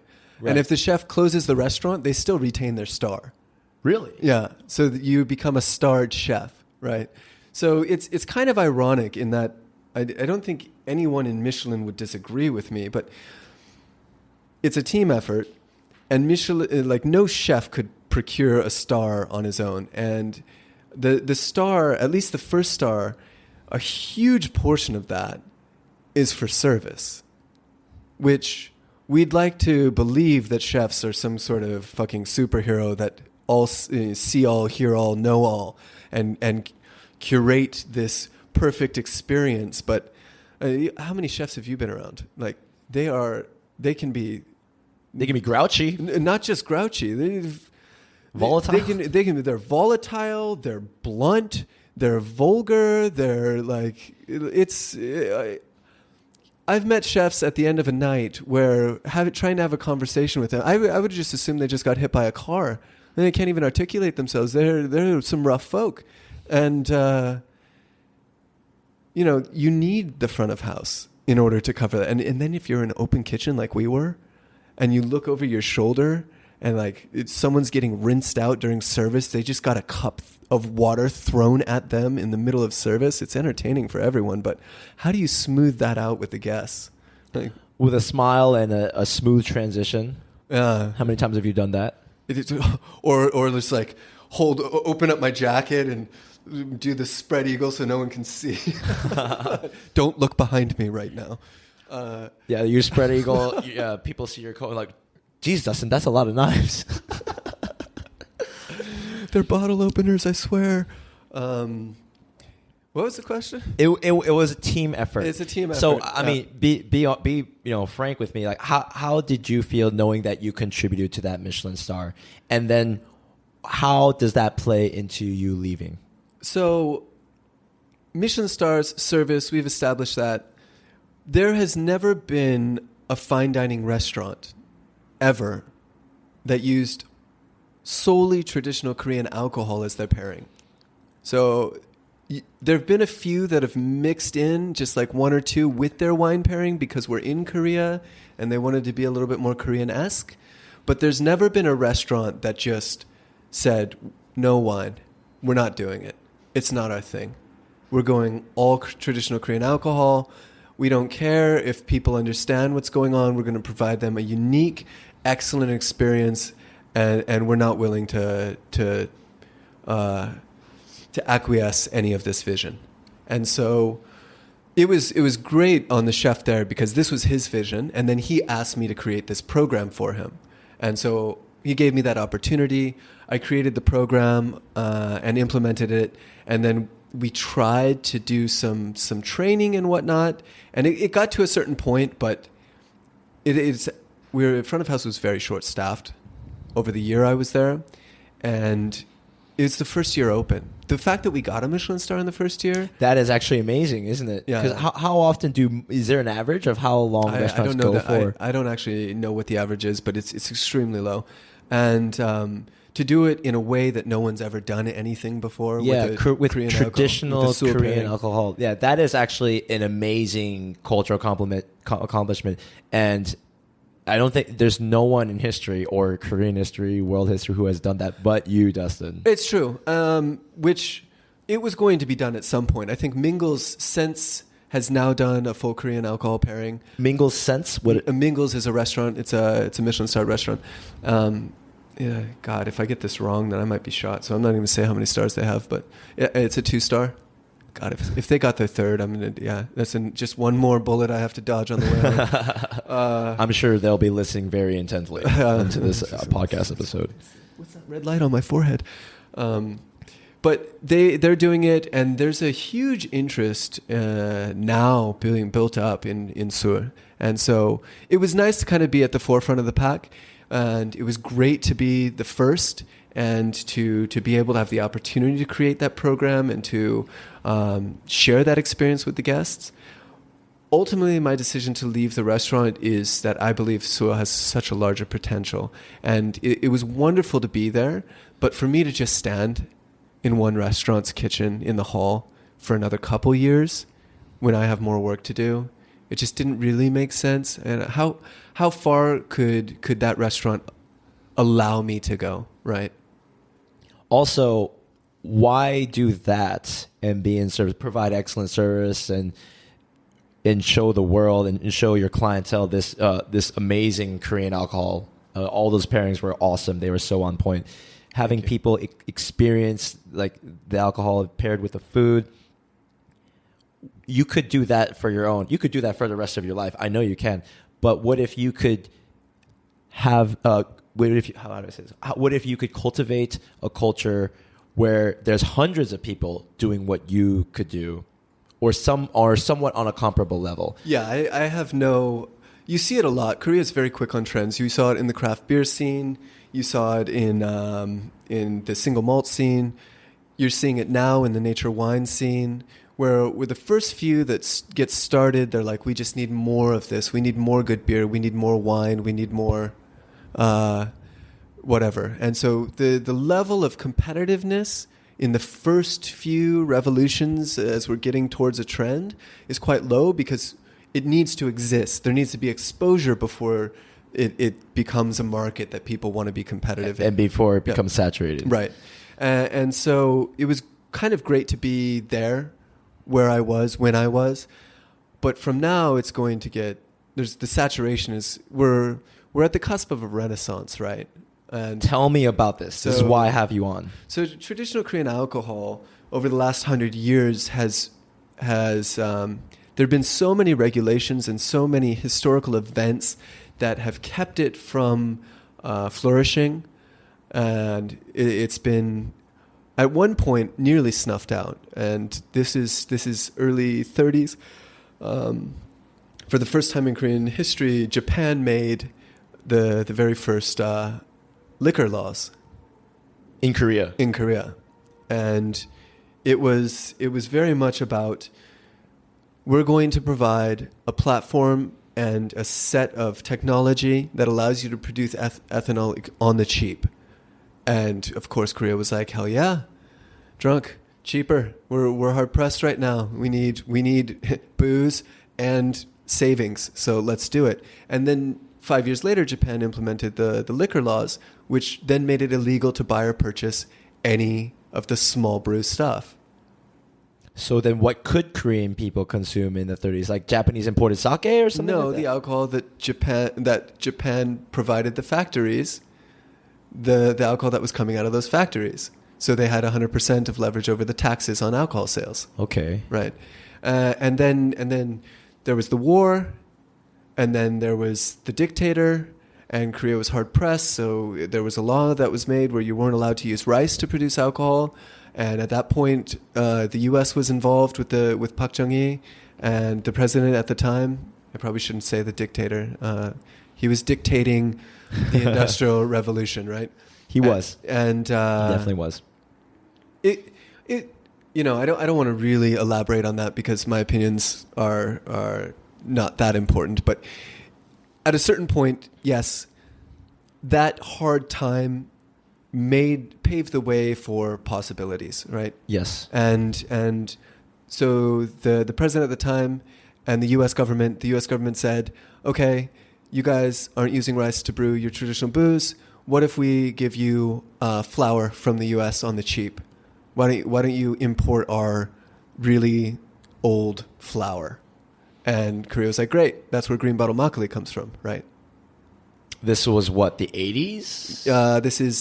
And if the chef closes the restaurant, they still retain their star. Really? Yeah. So you become a starred chef, right? So it's kind of ironic in that I don't think anyone in Michelin would disagree with me, but it's a team effort, and Michelin, like no chef could procure a star on his own. And the star, at least the first star, a huge portion of that is for service, which we'd like to believe that chefs are some sort of fucking superhero that all see all, hear all, know all, and curate this perfect experience. But how many chefs have you been around? Like they can be grouchy, not just grouchy. Volatile. They're volatile. They're blunt. They're vulgar. They're like I've met chefs at the end of a night where trying to have a conversation with them, I would just assume they just got hit by a car. and they can't even articulate themselves. They're some rough folk, and you need the front of house in order to cover that. And then if you're in an open kitchen like we were, and you look over your shoulder and like someone's getting rinsed out during service, they just got a cup of water thrown at them in the middle of service. It's entertaining for everyone, but how do you smooth that out with the guests? Like, with a smile and a smooth transition. How many times have you done that? Or just like open up my jacket and do the spread eagle so no one can see. Don't look behind me right now. You spread eagle. People see your coat like, geez, Dustin, that's a lot of knives. They're bottle openers, I swear. What was the question? It was a team effort. It's a team effort. So I mean, be frank with me. Like, how did you feel knowing that you contributed to that Michelin star, and then how does that play into you leaving? So, Michelin stars, service, we've established that there has never been a fine dining restaurant ever that used solely traditional Korean alcohol as their pairing. So there have been a few that have mixed in just like one or two with their wine pairing because we're in Korea and they wanted to be a little bit more Korean-esque. But there's never been a restaurant that just said, no wine, we're not doing it. It's not our thing. We're going all traditional Korean alcohol. We don't care if people understand what's going on. We're going to provide them a unique, excellent experience, and we're not willing to acquiesce any of this vision. And so it was great on the chef there because this was his vision, and then he asked me to create this program for him. And so he gave me that opportunity. I created the program and implemented it, and then we tried to do some training and whatnot, and it got to a certain point, but front of house was very short staffed over the year I was there, and it's the first year open. The fact that we got a Michelin star in the first year, that is actually amazing, isn't it? Yeah. Because how often is there an average of how long restaurants go for? I don't actually know what the average is, but it's extremely low, and to do it in a way that no one's ever done anything before. With Korean traditional alcohol, with Korean alcohol. Yeah, that is actually an amazing cultural accomplishment. And I don't think there's no one in history or Korean history, world history who has done that but you, Dustin. It's true, which it was going to be done at some point. I think Mingles since has now done a full Korean alcohol pairing. Mingles Sense? Mingles is a restaurant. It's a Michelin star restaurant. Yeah, God, if I get this wrong, then I might be shot. So I'm not even going to say how many stars they have, but it's a 2-star. God, if they got their third, I'm going to, that's just one more bullet I have to dodge on the way. I'm sure they'll be listening very intently into this podcast episode. What's that red light on my forehead? But they're doing it, and there's a huge interest now being built up in Seoul. And so it was nice to kind of be at the forefront of the pack. And it was great to be the first and to be able to have the opportunity to create that program and to share that experience with the guests. Ultimately, my decision to leave the restaurant is that I believe Seoul has such a larger potential. And it was wonderful to be there, but for me to just stand in one restaurant's kitchen in the hall for another couple years when I have more work to do, it just didn't really make sense. And how far could that restaurant allow me to go, right? Also, why do that and be in service, provide excellent service and show the world and show your clientele this amazing Korean alcohol? All those pairings were awesome. They were so on point. Having people experience like the alcohol paired with the food. You could do that for your own. You could do that for the rest of your life. I know you can. But what if you could have? What if you could cultivate a culture where there's hundreds of people doing what you could do, or somewhat on a comparable level? Yeah, I have no. You see it a lot. Korea is very quick on trends. You saw it in the craft beer scene. You saw it in the single malt scene. You're seeing it now in the nature wine scene. Where with the first few that get started, they're like, we just need more of this. We need more good beer. We need more wine. We need more. whatever. And so the level of competitiveness in the first few revolutions as we're getting towards a trend is quite low because it needs to exist. There needs to be exposure before it becomes a market that people want to be competitive in. And before it becomes saturated. Right. And so it was kind of great to be there where I was when I was. But from now, it's going to get... the saturation is... We're at the cusp of a renaissance, right? And tell me about this. This is why I have you on. So traditional Korean alcohol over the last 100 years has there have been so many regulations and so many historical events that have kept it from flourishing, and it's been at one point nearly snuffed out. And this is early 30s. For the first time in Korean history, Japan made the very first liquor laws in Korea. And it was very much about, we're going to provide a platform and a set of technology that allows you to produce ethanol on the cheap. And of course Korea was like, hell yeah, drunk, cheaper. We're hard pressed right now. We need booze and savings, so let's do it. And then 5 years later, Japan implemented the liquor laws, which then made it illegal to buy or purchase any of the small brew stuff. So then what could Korean people consume in the 30s? Like Japanese imported sake or something? No, like that? the alcohol that Japan provided the factories, the alcohol that was coming out of those factories. So they had 100% of leverage over the taxes on alcohol sales. Okay. Right. And then there was the war. And then there was the dictator, and Korea was hard pressed. So there was a law that was made where you weren't allowed to use rice to produce alcohol. And at that point, the U.S. was involved with Park Chung-hee, and the president at the time. I probably shouldn't say the dictator. He was dictating the Industrial Revolution, right? He was, and he definitely was. I don't want to really elaborate on that because my opinions are not that important, but at a certain point, yes, that hard time paved the way for possibilities, right? Yes. And so the president at the time and the U.S. government said, okay, you guys aren't using rice to brew your traditional booze. What if we give you flour from the U.S. on the cheap? Why don't you import our really old flour? And Korea was like, great, that's where green bottle makgeolli comes from, right? This was what, the 80s? This is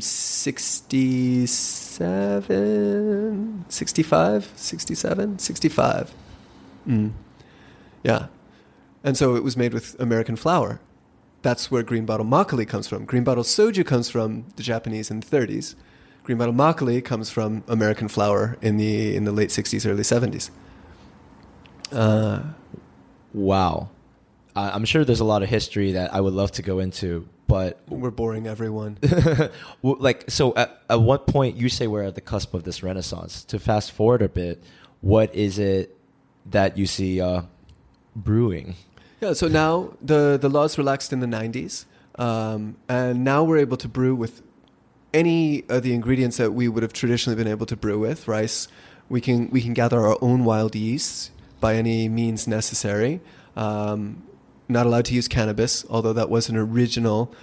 67, 65, 67, 65. Yeah. And so it was made with American flour. That's where green bottle makgeolli comes from. Green bottle soju comes from the Japanese in the 30s. Green bottle makgeolli comes from American flour in the late 60s, early 70s. Wow. I'm sure there's a lot of history that I would love to go into, but we're boring everyone. So at what point, you say we're at the cusp of this renaissance. To fast forward a bit, what is it that you see brewing? Yeah, so now the laws relaxed in the 90s, and now we're able to brew with any of the ingredients that we would have traditionally been able to brew with. Rice, we can gather our own wild yeasts by any means necessary. Not allowed to use cannabis, although that was an original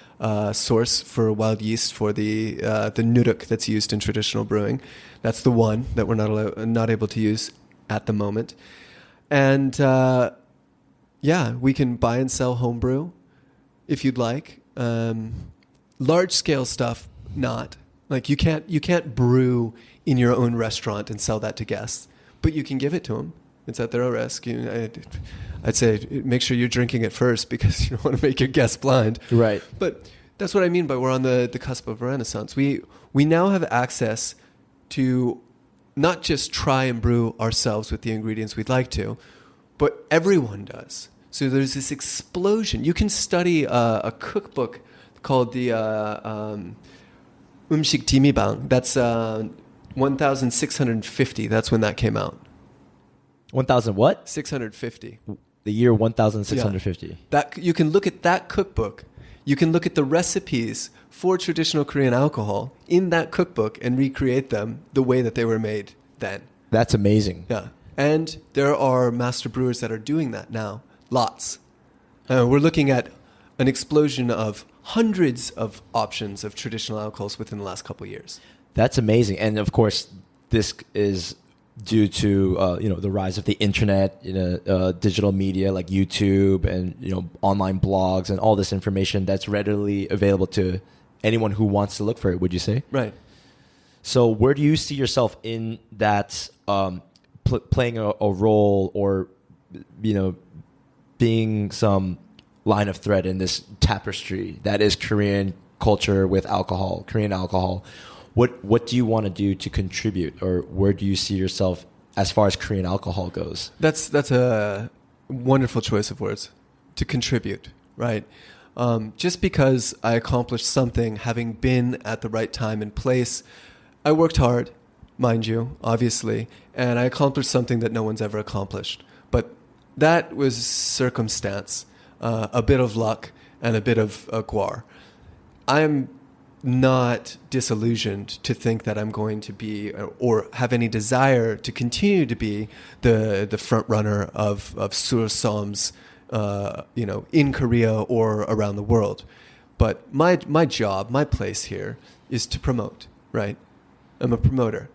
source for wild yeast for the nuruk that's used in traditional brewing. That's the one that we're not able to use at the moment. And we can buy and sell homebrew if you'd like. Large scale stuff, not. Like you can't brew in your own restaurant and sell that to guests, but you can give it to them. It's at their own risk. I'd say make sure you're drinking it first because you don't want to make your guests blind. Right. But that's what I mean by we're on the cusp of a renaissance. We now have access to not just try and brew ourselves with the ingredients we'd like to, but everyone does. So there's this explosion. You can study a cookbook called the 음식 dimibang. That's 1650. That's when that came out. 1,000 what? 650. The year 1,650. Yeah. That you can look at that cookbook. you can look at the recipes for traditional Korean alcohol in that cookbook and recreate them the way that they were made then. That's amazing. Yeah. And there are master brewers that are doing that now. Lots. We're looking at an explosion of hundreds of options of traditional alcohols within the last couple of years. That's amazing. And of course, this is due to the rise of the internet, digital media like YouTube and online blogs and all this information that's readily available to anyone who wants to look for it. Would you say? Right. So where do you see yourself in that playing a role or being some line of thread in this tapestry that is Korean culture with alcohol, Korean alcohol? What do you want to do to contribute, or where do you see yourself as far as Korean alcohol goes? That's a wonderful choice of words, to contribute, right? Just because I accomplished something, having been at the right time and place, I worked hard, mind you, obviously, and I accomplished something that no one's ever accomplished. But that was circumstance, a bit of luck, and a bit of guar. I'm not disillusioned to think that I'm going to be or have any desire to continue to be the front runner of Sursom's in Korea or around the world. But my job, my place here is to promote, right? I'm a promoter.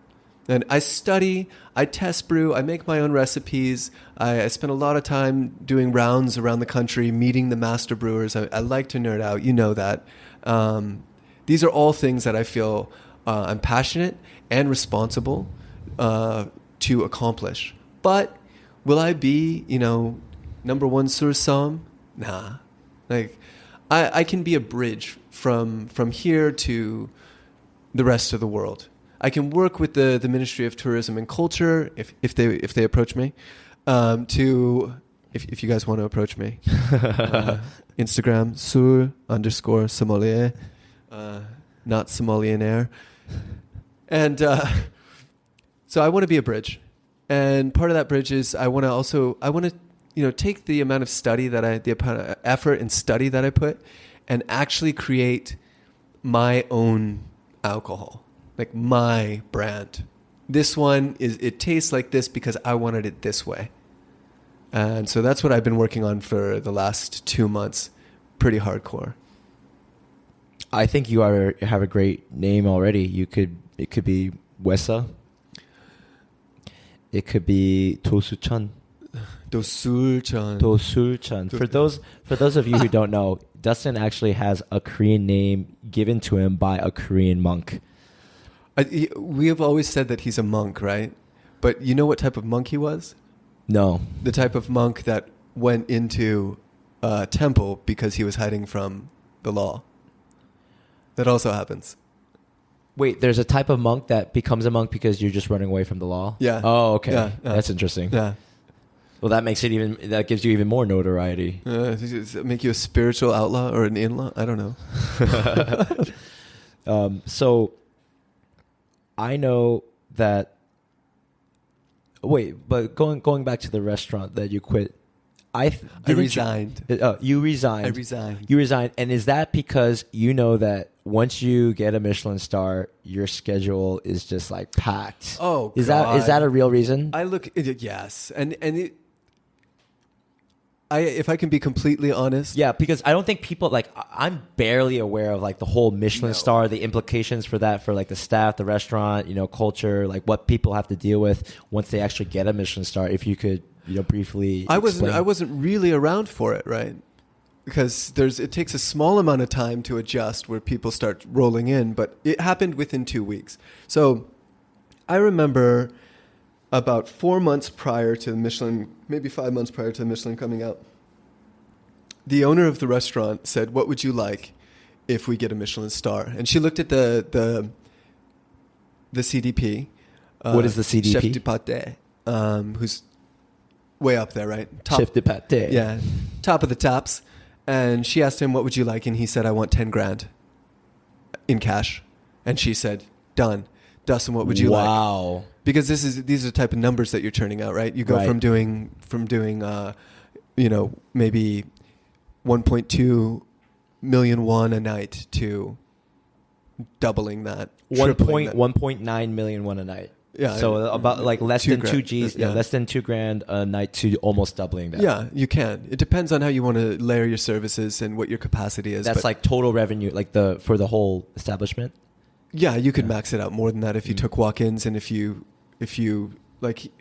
And I study, I test brew, I make my own recipes. I spend a lot of time doing rounds around the country, meeting the master brewers. I like to nerd out, you know that. These are all things that I feel I'm passionate and responsible to accomplish. But will I be, number one Sursom? Nah. Like, I can be a bridge from here to the rest of the world. I can work with the Ministry of Tourism and Culture if they approach me. If you guys want to approach me, Instagram sur_Sommelier. Not Sommelier. And so I want to be a bridge. And part of that bridge is I want to take the amount of study the amount of effort and study that I put and actually create my own alcohol, like my brand. This one it tastes like this because I wanted it this way. And so that's what I've been working on for the last 2 months. Pretty hardcore. I think you have a great name already. It could be Wessa. It could be Dosulchan. Dosulchan. For those of you who don't know, Dustin actually has a Korean name given to him by a Korean monk. We have always said that he's a monk, right? But you know what type of monk he was? No. The type of monk that went into a temple because he was hiding from the law. That also happens. Wait, there's a type of monk that becomes a monk because you're just running away from the law? Yeah. Oh, okay. Yeah. That's interesting. Yeah. Well, that gives you even more notoriety. Does it make you a spiritual outlaw or an in-law? I don't know. So I know that. Wait, but going back to the restaurant that you quit, I resigned. You resigned. I resigned. You resigned, and is that because you know that once you get a Michelin star, your schedule is just like packed? Oh, is God. that a real reason? Yes, if I can be completely honest. Yeah, because I don't think people I'm barely aware of like the whole Michelin star, the implications for that, for like the staff, the restaurant, culture, like what people have to deal with once they actually get a Michelin star. If you could, briefly. I wasn't really around for it, right? Because it takes a small amount of time to adjust where people start rolling in, but it happened within 2 weeks. So I remember about 4 months prior to the Michelin, maybe 5 months prior to the Michelin coming out, the owner of the restaurant said, "What would you like if we get a Michelin star?" And she looked at the CDP. What is the CDP? Chef de pâté, who's way up there, right? Top, Chef de pâté. Yeah, top of the tops. And she asked him, "What would you like?" And he said, "I want 10 grand in cash." And she said, "Done. Dustin, what would you like?" Wow. Because these are the type of numbers that you're turning out, right? You go right. from doing maybe 1.2 million won a night to doubling that. 1.9 million won a night. Yeah. So about like less than $2,000. 2 Gs, less than $2,000 a night to almost doubling that. Yeah, you can. It depends on how you want to layer your services and what your capacity is. That's like total revenue, like for the whole establishment. Yeah, you could max it out more than that if you took walk-ins, and if you like,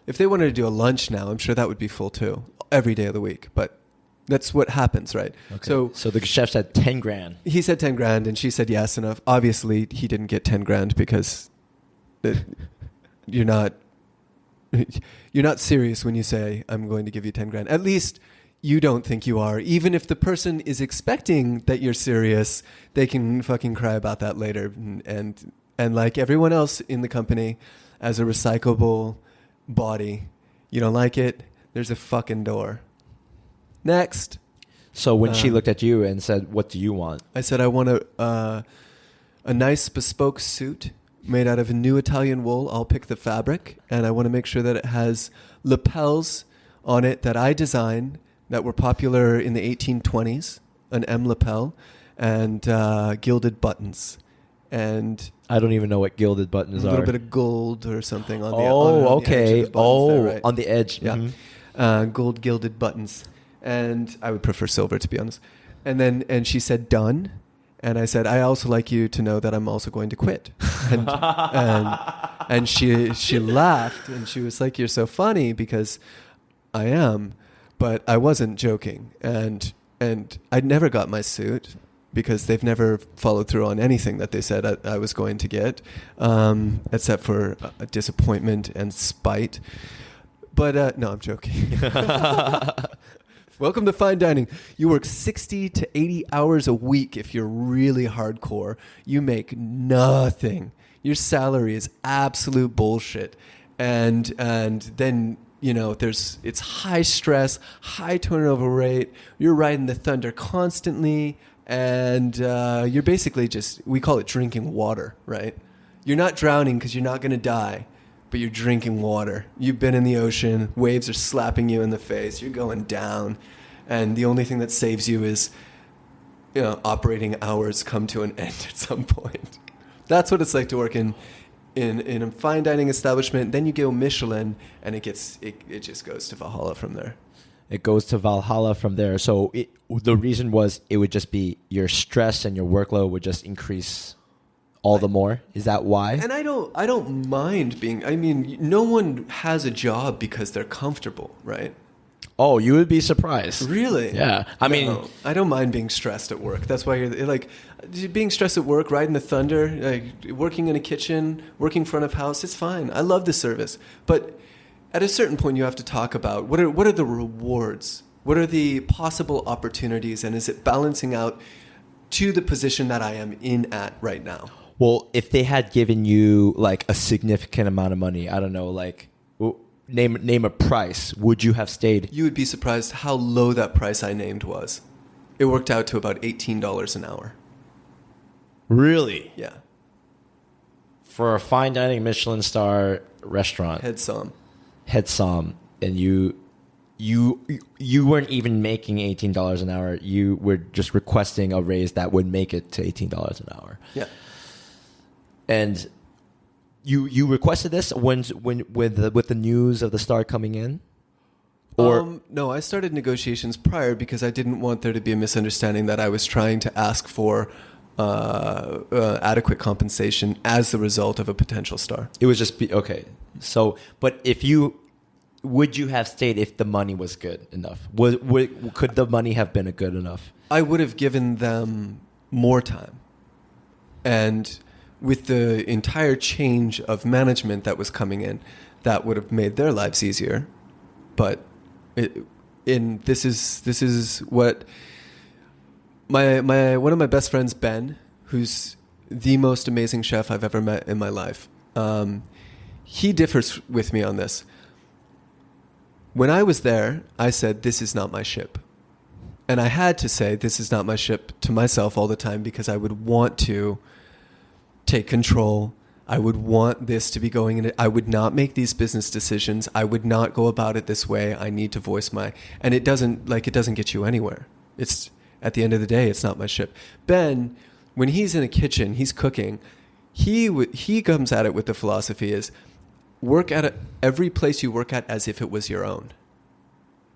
if they wanted to do a lunch now, I'm sure that would be full too, every day of the week. But that's what happens, right? Okay. So the chef said 10 grand. He said 10 grand, and she said yes. And obviously, he didn't get 10 grand because you're not serious when you say I'm going to give you 10 grand. At least you don't think you are. Even if the person is expecting that you're serious, they can fucking cry about that later. And like everyone else in the company, as a recyclable body, you don't like it, there's a fucking door. Next. So when she looked at you and said, "What do you want?" I said, "I want a nice bespoke suit made out of a new Italian wool. I'll pick the fabric, and I want to make sure that it has lapels on it that I designed that were popular in the 1820s, an M lapel, and gilded buttons." And I don't even know what gilded buttons are. A little bit of gold or something on the okay. edge of the buttons there, right? On the edge. Yeah. Mm-hmm. Gold gilded buttons. And I would prefer silver, to be honest. And she said, "Done." And I said, "I also like you to know that I'm also going to quit." And she laughed, and she was like, "You're so funny," because I am, but I wasn't joking. And I never got my suit because they've never followed through on anything that they said I was going to get, except for a disappointment and spite. But no, I'm joking. Welcome to fine dining. You work 60 to 80 hours a week if you're really hardcore. You make nothing. Your salary is absolute bullshit. And then, it's high stress, high turnover rate. You're riding the thunder constantly. And you're basically we call it drinking water, right? You're not drowning because you're not going to die, but you're drinking water. You've been in the ocean. Waves are slapping you in the face. You're going down. And the only thing that saves you is, operating hours come to an end at some point. That's what it's like to work in a fine dining establishment. Then you go Michelin, and it just goes to Valhalla from there. It goes to Valhalla from there. So the reason was it would just be your stress and your workload would just increase all the more. Is that why? And I don't mind no one has a job because they're comfortable, right? Oh, you would be surprised. Really? Yeah. I don't mind being stressed at work. That's why you're like, being stressed at work, riding the thunder, like working in a kitchen, working front of house. It's fine. I love the service. But at a certain point, you have to talk about what are the rewards? What are the possible opportunities? And is it balancing out to the position that I am in at right now? Well, if they had given you like a significant amount of money, I don't know, like name a price, would you have stayed? You would be surprised how low that price I named was. It worked out to about $18 an hour. Really? Yeah. For a fine dining Michelin Star restaurant. Head som. And you weren't even making $18 an hour. You were just requesting a raise that would make it to $18 an hour. Yeah. And you requested this when with the news of the Star coming in? Or no, I started negotiations prior because I didn't want there to be a misunderstanding that I was trying to ask for adequate compensation as the result of a potential star. It was just okay. So, but would you have stayed if the money was good enough? Could the money have been good enough? I would have given them more time. And with the entire change of management that was coming in, that would have made their lives easier. But this is what my one of my best friends, Ben, who's the most amazing chef I've ever met in my life. He differs with me on this. When I was there, I said, "This is not my ship." And I had to say, "This is not my ship" to myself all the time because I would want to take control. I would want this to be going in it. I would not make these business decisions. I would not go about it this way. I need to voice and it doesn't get you anywhere. at the end of the day, it's not my ship. Ben, when he's in a kitchen, he's cooking, he comes at it with the philosophy is work at every place you work at as if it was your own.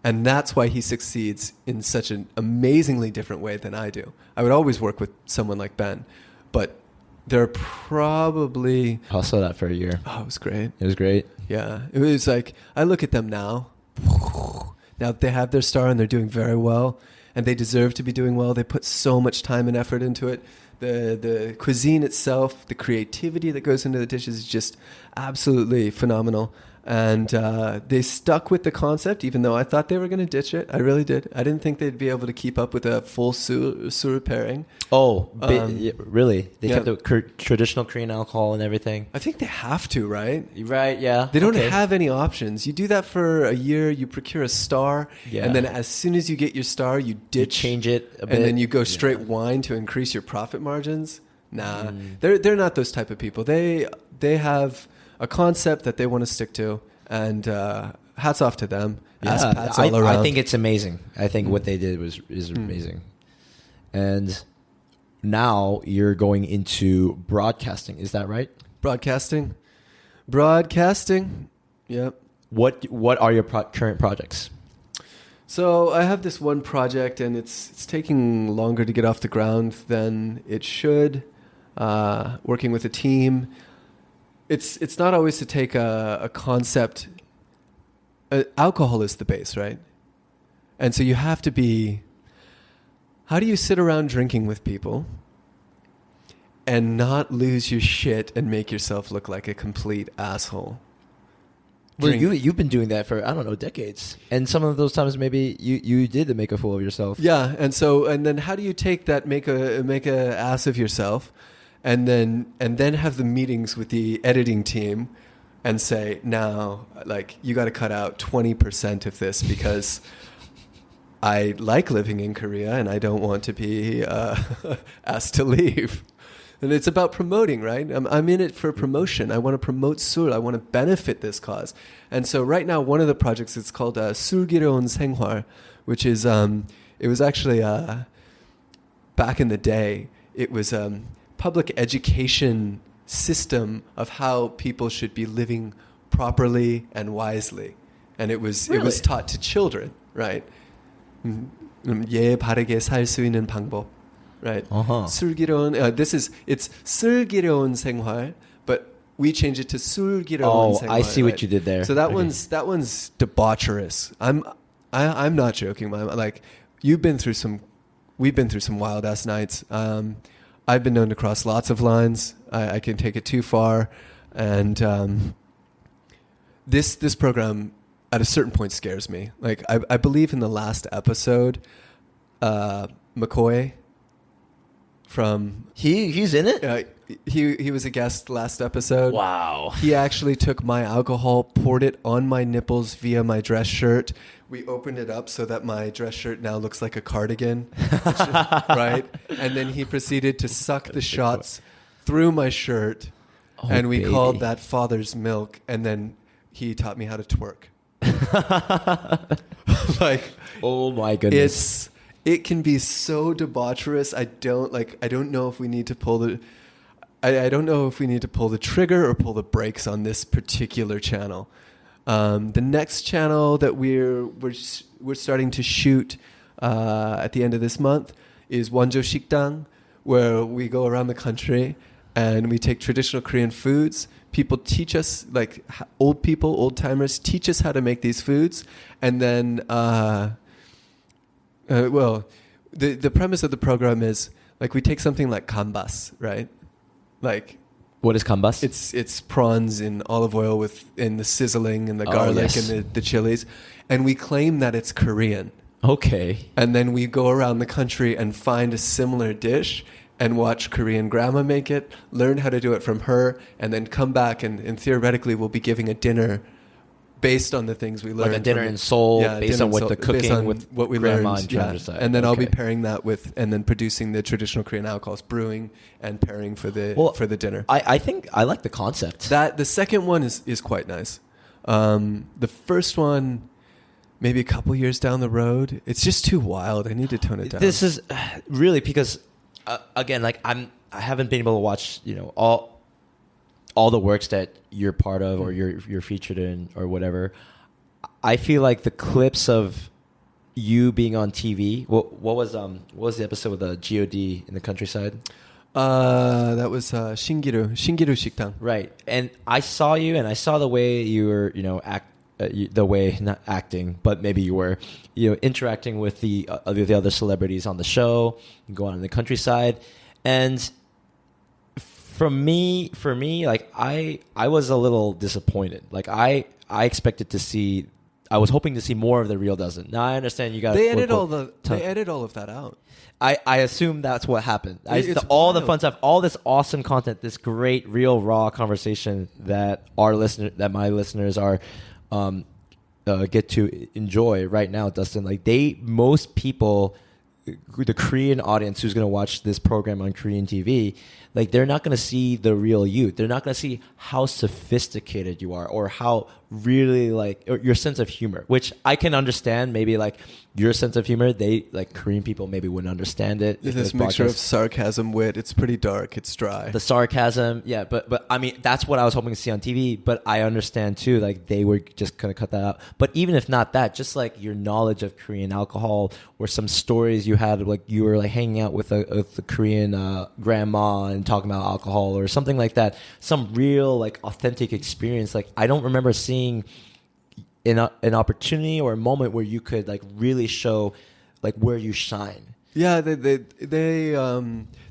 And that's why he succeeds in such an amazingly different way than I do. I would always work with someone like Ben, but there are probably... I saw that for a year. Oh, it was great. It was great. Yeah. It was like, I look at them now. Now they have their star and they're doing very well. And they deserve to be doing well. They put so much time and effort into it. The cuisine itself, the creativity that goes into the dishes is just absolutely phenomenal. And they stuck with the concept, even though I thought they were going to ditch it. I really did. I didn't think they'd be able to keep up with a full sur pairing. Oh, really? They yeah. kept the traditional Korean alcohol and everything? I think they have to, right? Right, yeah. They don't have any options. You do that for a year, you procure a star, yeah. and then as soon as you get your star, you ditch. You change it a bit. And then you go straight wine to increase your profit margins. Nah, they're not those type of people. They have a concept that they want to stick to, and hats off to them. Yeah, Pats all around. I think it's amazing. I think what they did is amazing. And now you're going into broadcasting. Is that right? Broadcasting. Yep. What are your current projects? So I have this one project, and it's taking longer to get off the ground than it should. Working with a team. It's not always to take a concept. Alcohol is the base, right? And so you have to be... How do you sit around drinking with people and not lose your shit and make yourself look like a complete asshole? Well, you've been doing that for, I don't know, decades. And some of those times maybe you did make a fool of yourself. Yeah, and then how do you take that make a ass of yourself and then have the meetings with the editing team and say, now, like, you got to cut out 20% of this because I like living in Korea and I don't want to be asked to leave. And it's about promoting, right? I'm in it for promotion. I want to promote Seoul. I want to benefit this cause. And so right now, one of the projects, it's called Seulgireon Senghwal, which is, it was actually, back in the day, it was public education system of how people should be living properly and wisely. And it was taught to children, right? 예 바르게 살 수 있는 방법. Right. 슬기로운 it's 슬기로운 생활, but we change it to 술기로운 생활. I see right? what you did there. So that one's debaucherous. I'm not joking. Like we've been through some wild ass nights. I've been known to cross lots of lines. I can take it too far, and this program at a certain point scares me. Like I believe in the last episode, McCoy. From he's in it. He was a guest last episode. Wow. He actually took my alcohol, poured it on my nipples via my dress shirt. We opened it up so that my dress shirt now looks like a cardigan, right? And then he proceeded to suck the shots through my shirt, and we called that father's milk. And then he taught me how to twerk. Like, oh my goodness. It can be so debaucherous. I don't know if we need to pull the I don't know if we need to pull the trigger or pull the brakes on this particular channel. The next channel that we're starting to shoot at the end of this month is Wonjo Shikdang, where we go around the country and we take traditional Korean foods. People teach us, like old timers teach us how to make these foods, and then the premise of the program is like we take something like gambas, right? Like, what is gambas? It's prawns in olive oil in the sizzling and the garlic and the chilies, and we claim that it's Korean. Okay. And then we go around the country and find a similar dish and watch Korean grandma make it, learn how to do it from her, and then come back and theoretically we'll be giving a dinner based on the things we learned. Like a dinner in Seoul, based on what the cooking with what we grandma learned. And then I'll be pairing that with, and then producing the traditional Korean alcohols, brewing and pairing for the dinner. I think I like the concept. The second one is quite nice. The first one, maybe a couple years down the road. It's just too wild. I need to tone it down. This is really because again, like I haven't been able to watch, all the works that you're part of or you're featured in or whatever. I feel like the clips of you being on TV. What was the episode with the God in the countryside? That was Shingiru Shikdang. Right, and I saw you, and I saw the way you were, the way not acting, but maybe you were, interacting with the other celebrities on the show, going on in the countryside, and for me, like I was a little disappointed. Like I expected to see. I was hoping to see more of the real Dustin. Now I understand you got. They edit all of that out. I assume that's what happened. It's all wild. the fun stuff, all this awesome content, this great, real, raw conversation that my listeners are get to enjoy right now, Dustin. Like most people, the Korean audience who's going to watch this program on Korean TV, like they're not going to see the real you. They're not going to see how sophisticated you are or how really or your sense of humor, which I can understand. Maybe like your sense of humor, Korean people maybe wouldn't understand it. This mixture of sarcasm, wit, it's pretty dark. It's dry. The sarcasm, yeah, but I mean that's what I was hoping to see on TV. But I understand too, like they were just gonna cut that out. But even if not that, just like your knowledge of Korean alcohol or some stories you had, like you were like hanging out with a Korean grandma and talking about alcohol or something like that, some real like authentic experience. Like I don't remember seeing an opportunity or a moment where you could like really show like where you shine. Yeah, they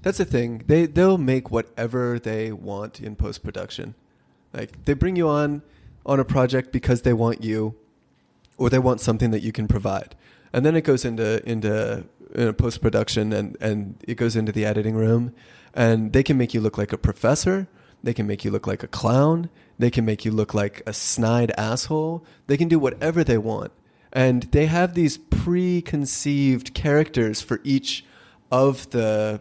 that's the thing. They'll make whatever they want in post-production. Like they bring you on a project because they want you or they want something that you can provide. And then it goes into post-production and it goes into the editing room and they can make you look like a professor. They can make you look like a clown. They can make you look like a snide asshole. They can do whatever they want. And they have these preconceived characters for each of the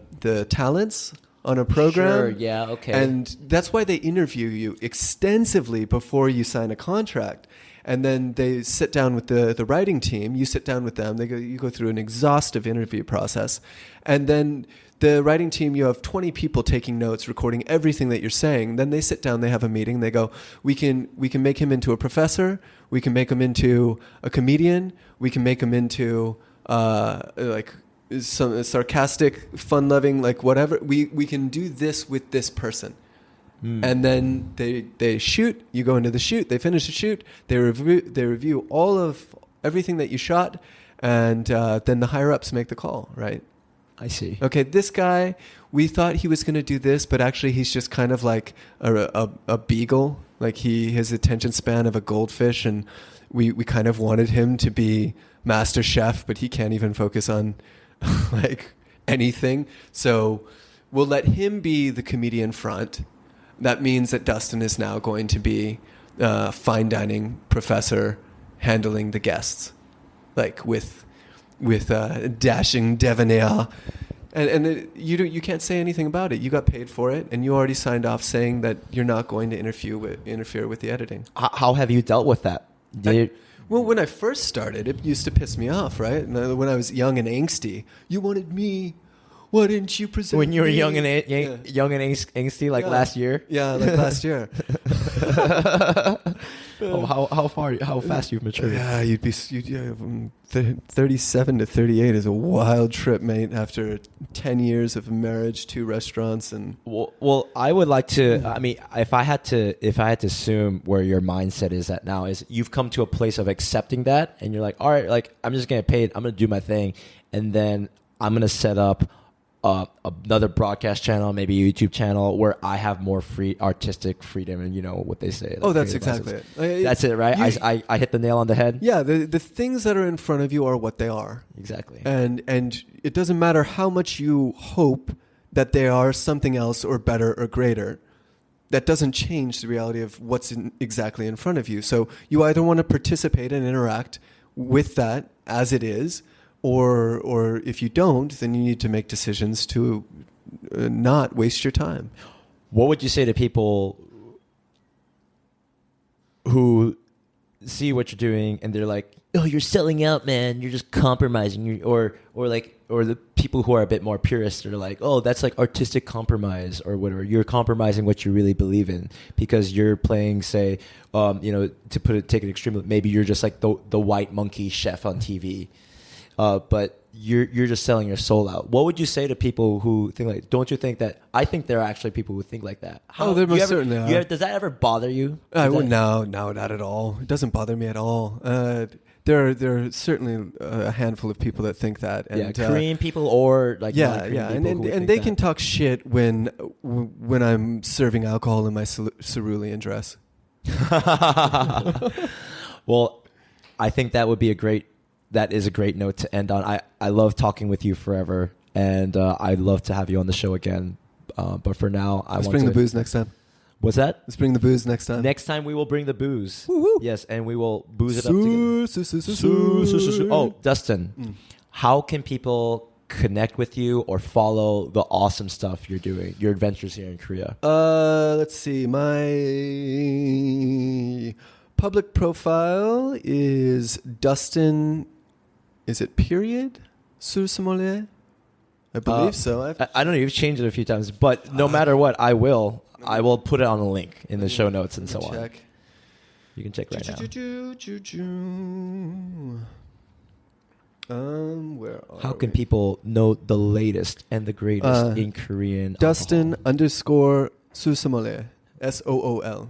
talents on a program. Sure, yeah, okay. And that's why they interview you extensively before you sign a contract. And then they sit down with the writing team. You sit down with them. You go through an exhaustive interview process. And then the writing team, you have 20 people taking notes, recording everything that you're saying. Then they sit down, they have a meeting. They go, we can make him into a professor. We can make him into a comedian. We can make him into like some sarcastic, fun-loving, like whatever. We can do this with this person. And then they shoot. You go into the shoot. They finish the shoot. They review all of everything that you shot, and then the higher ups make the call. Right? I see. Okay, this guy, we thought he was going to do this, but actually he's just kind of like a beagle. Like his attention span of a goldfish, and we kind of wanted him to be master chef, but he can't even focus on like anything. So we'll let him be the comedian front. That means that Dustin is now going to be fine dining professor handling the guests, like with dashing debonair, and you can't say anything about it. You got paid for it, and you already signed off saying that you're not going to interfere with the editing. How have you dealt with that? Well, when I first started, it used to piss me off, right? And when I was young and angsty, you wanted me. Why didn't you present when you were me? young and angsty, like last year? Yeah, like last year. How fast you've matured? Yeah, you'd be 37 to 38 is a wild trip, mate. After 10 years of marriage, 2 restaurants, and well, I would like to. I mean, if I had to assume where your mindset is at now, is you've come to a place of accepting that, and you're like, all right, like I'm just getting paid. I'm gonna do my thing, and then I'm gonna set up another broadcast channel, maybe a YouTube channel where I have more free artistic freedom, and you know what they say. Like that's exactly it. That's it, right? I hit the nail on the head. Yeah, the things that are in front of you are what they are. Exactly. And it doesn't matter how much you hope that they are something else or better or greater. That doesn't change the reality of what's exactly in front of you. So you either want to participate and interact with that as it is, or if you don't, then you need to make decisions to not waste your time. What would you say to people who see what you're doing and they're like, oh, you're selling out, man. You're just compromising. Or the people who are a bit more purist are like, oh, that's like artistic compromise or whatever. You're compromising what you really believe in because you're playing, say, take it extremely, maybe you're just like the white monkey chef on TV, but you're just selling your soul out. What would you say to people who think like? Don't you think that? I think there are actually people who think like that. There most certainly are. Does that ever bother you? No, not at all. It doesn't bother me at all. There are certainly a handful of people that think that. And, Korean people or like and they can talk shit when I'm serving alcohol in my cerulean dress. Well, I think that is a great note to end on. I love talking with you forever, and I'd love to have you on the show again. But for now, Let's bring the booze next time. What's that? Let's bring the booze next time. Next time we will bring the booze. Woo-hoo. Yes, and we will booze it up together. Oh, Dustin, how can people connect with you or follow the awesome stuff you're doing, your adventures here in Korea? Let's see. My public profile is Dustin. Is it period? Sommelier? I believe so. I don't know. You've changed it a few times, but no matter what, I will put it on a link in the show notes and so on. You can check right now. How can people know the latest and the greatest in Korean? Dustin _ Sommelier. SOOL.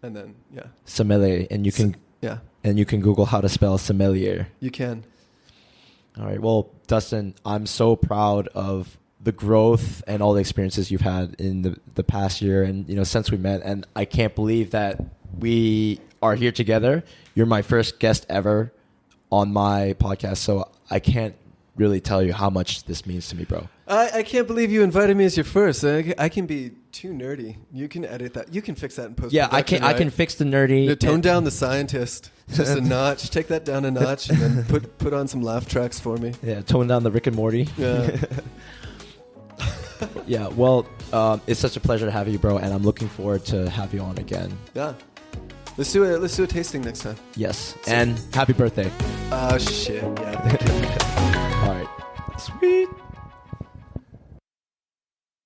And then Sommelier, and you can and you can Google how to spell sommelier. You can. All right. Well, Dustin, I'm so proud of the growth and all the experiences you've had in the past year and since we met, and I can't believe that we are here together. You're my first guest ever on my podcast, so I can't really tell you how much this means to me, bro. I can't believe you invited me as your first. I can be too nerdy. You can edit that. You can fix that in post-production. Yeah, I can fix the nerdy. Tone down the scientist just a notch. Take that down a notch, and then put on some laugh tracks for me. Yeah, tone down the Rick and Morty. Yeah. Yeah. Well, it's such a pleasure to have you, bro, and I'm looking forward to have you on again. Yeah. Let's do a tasting next time. Yes, and happy birthday. Oh shit! Yeah. All right. Sweet.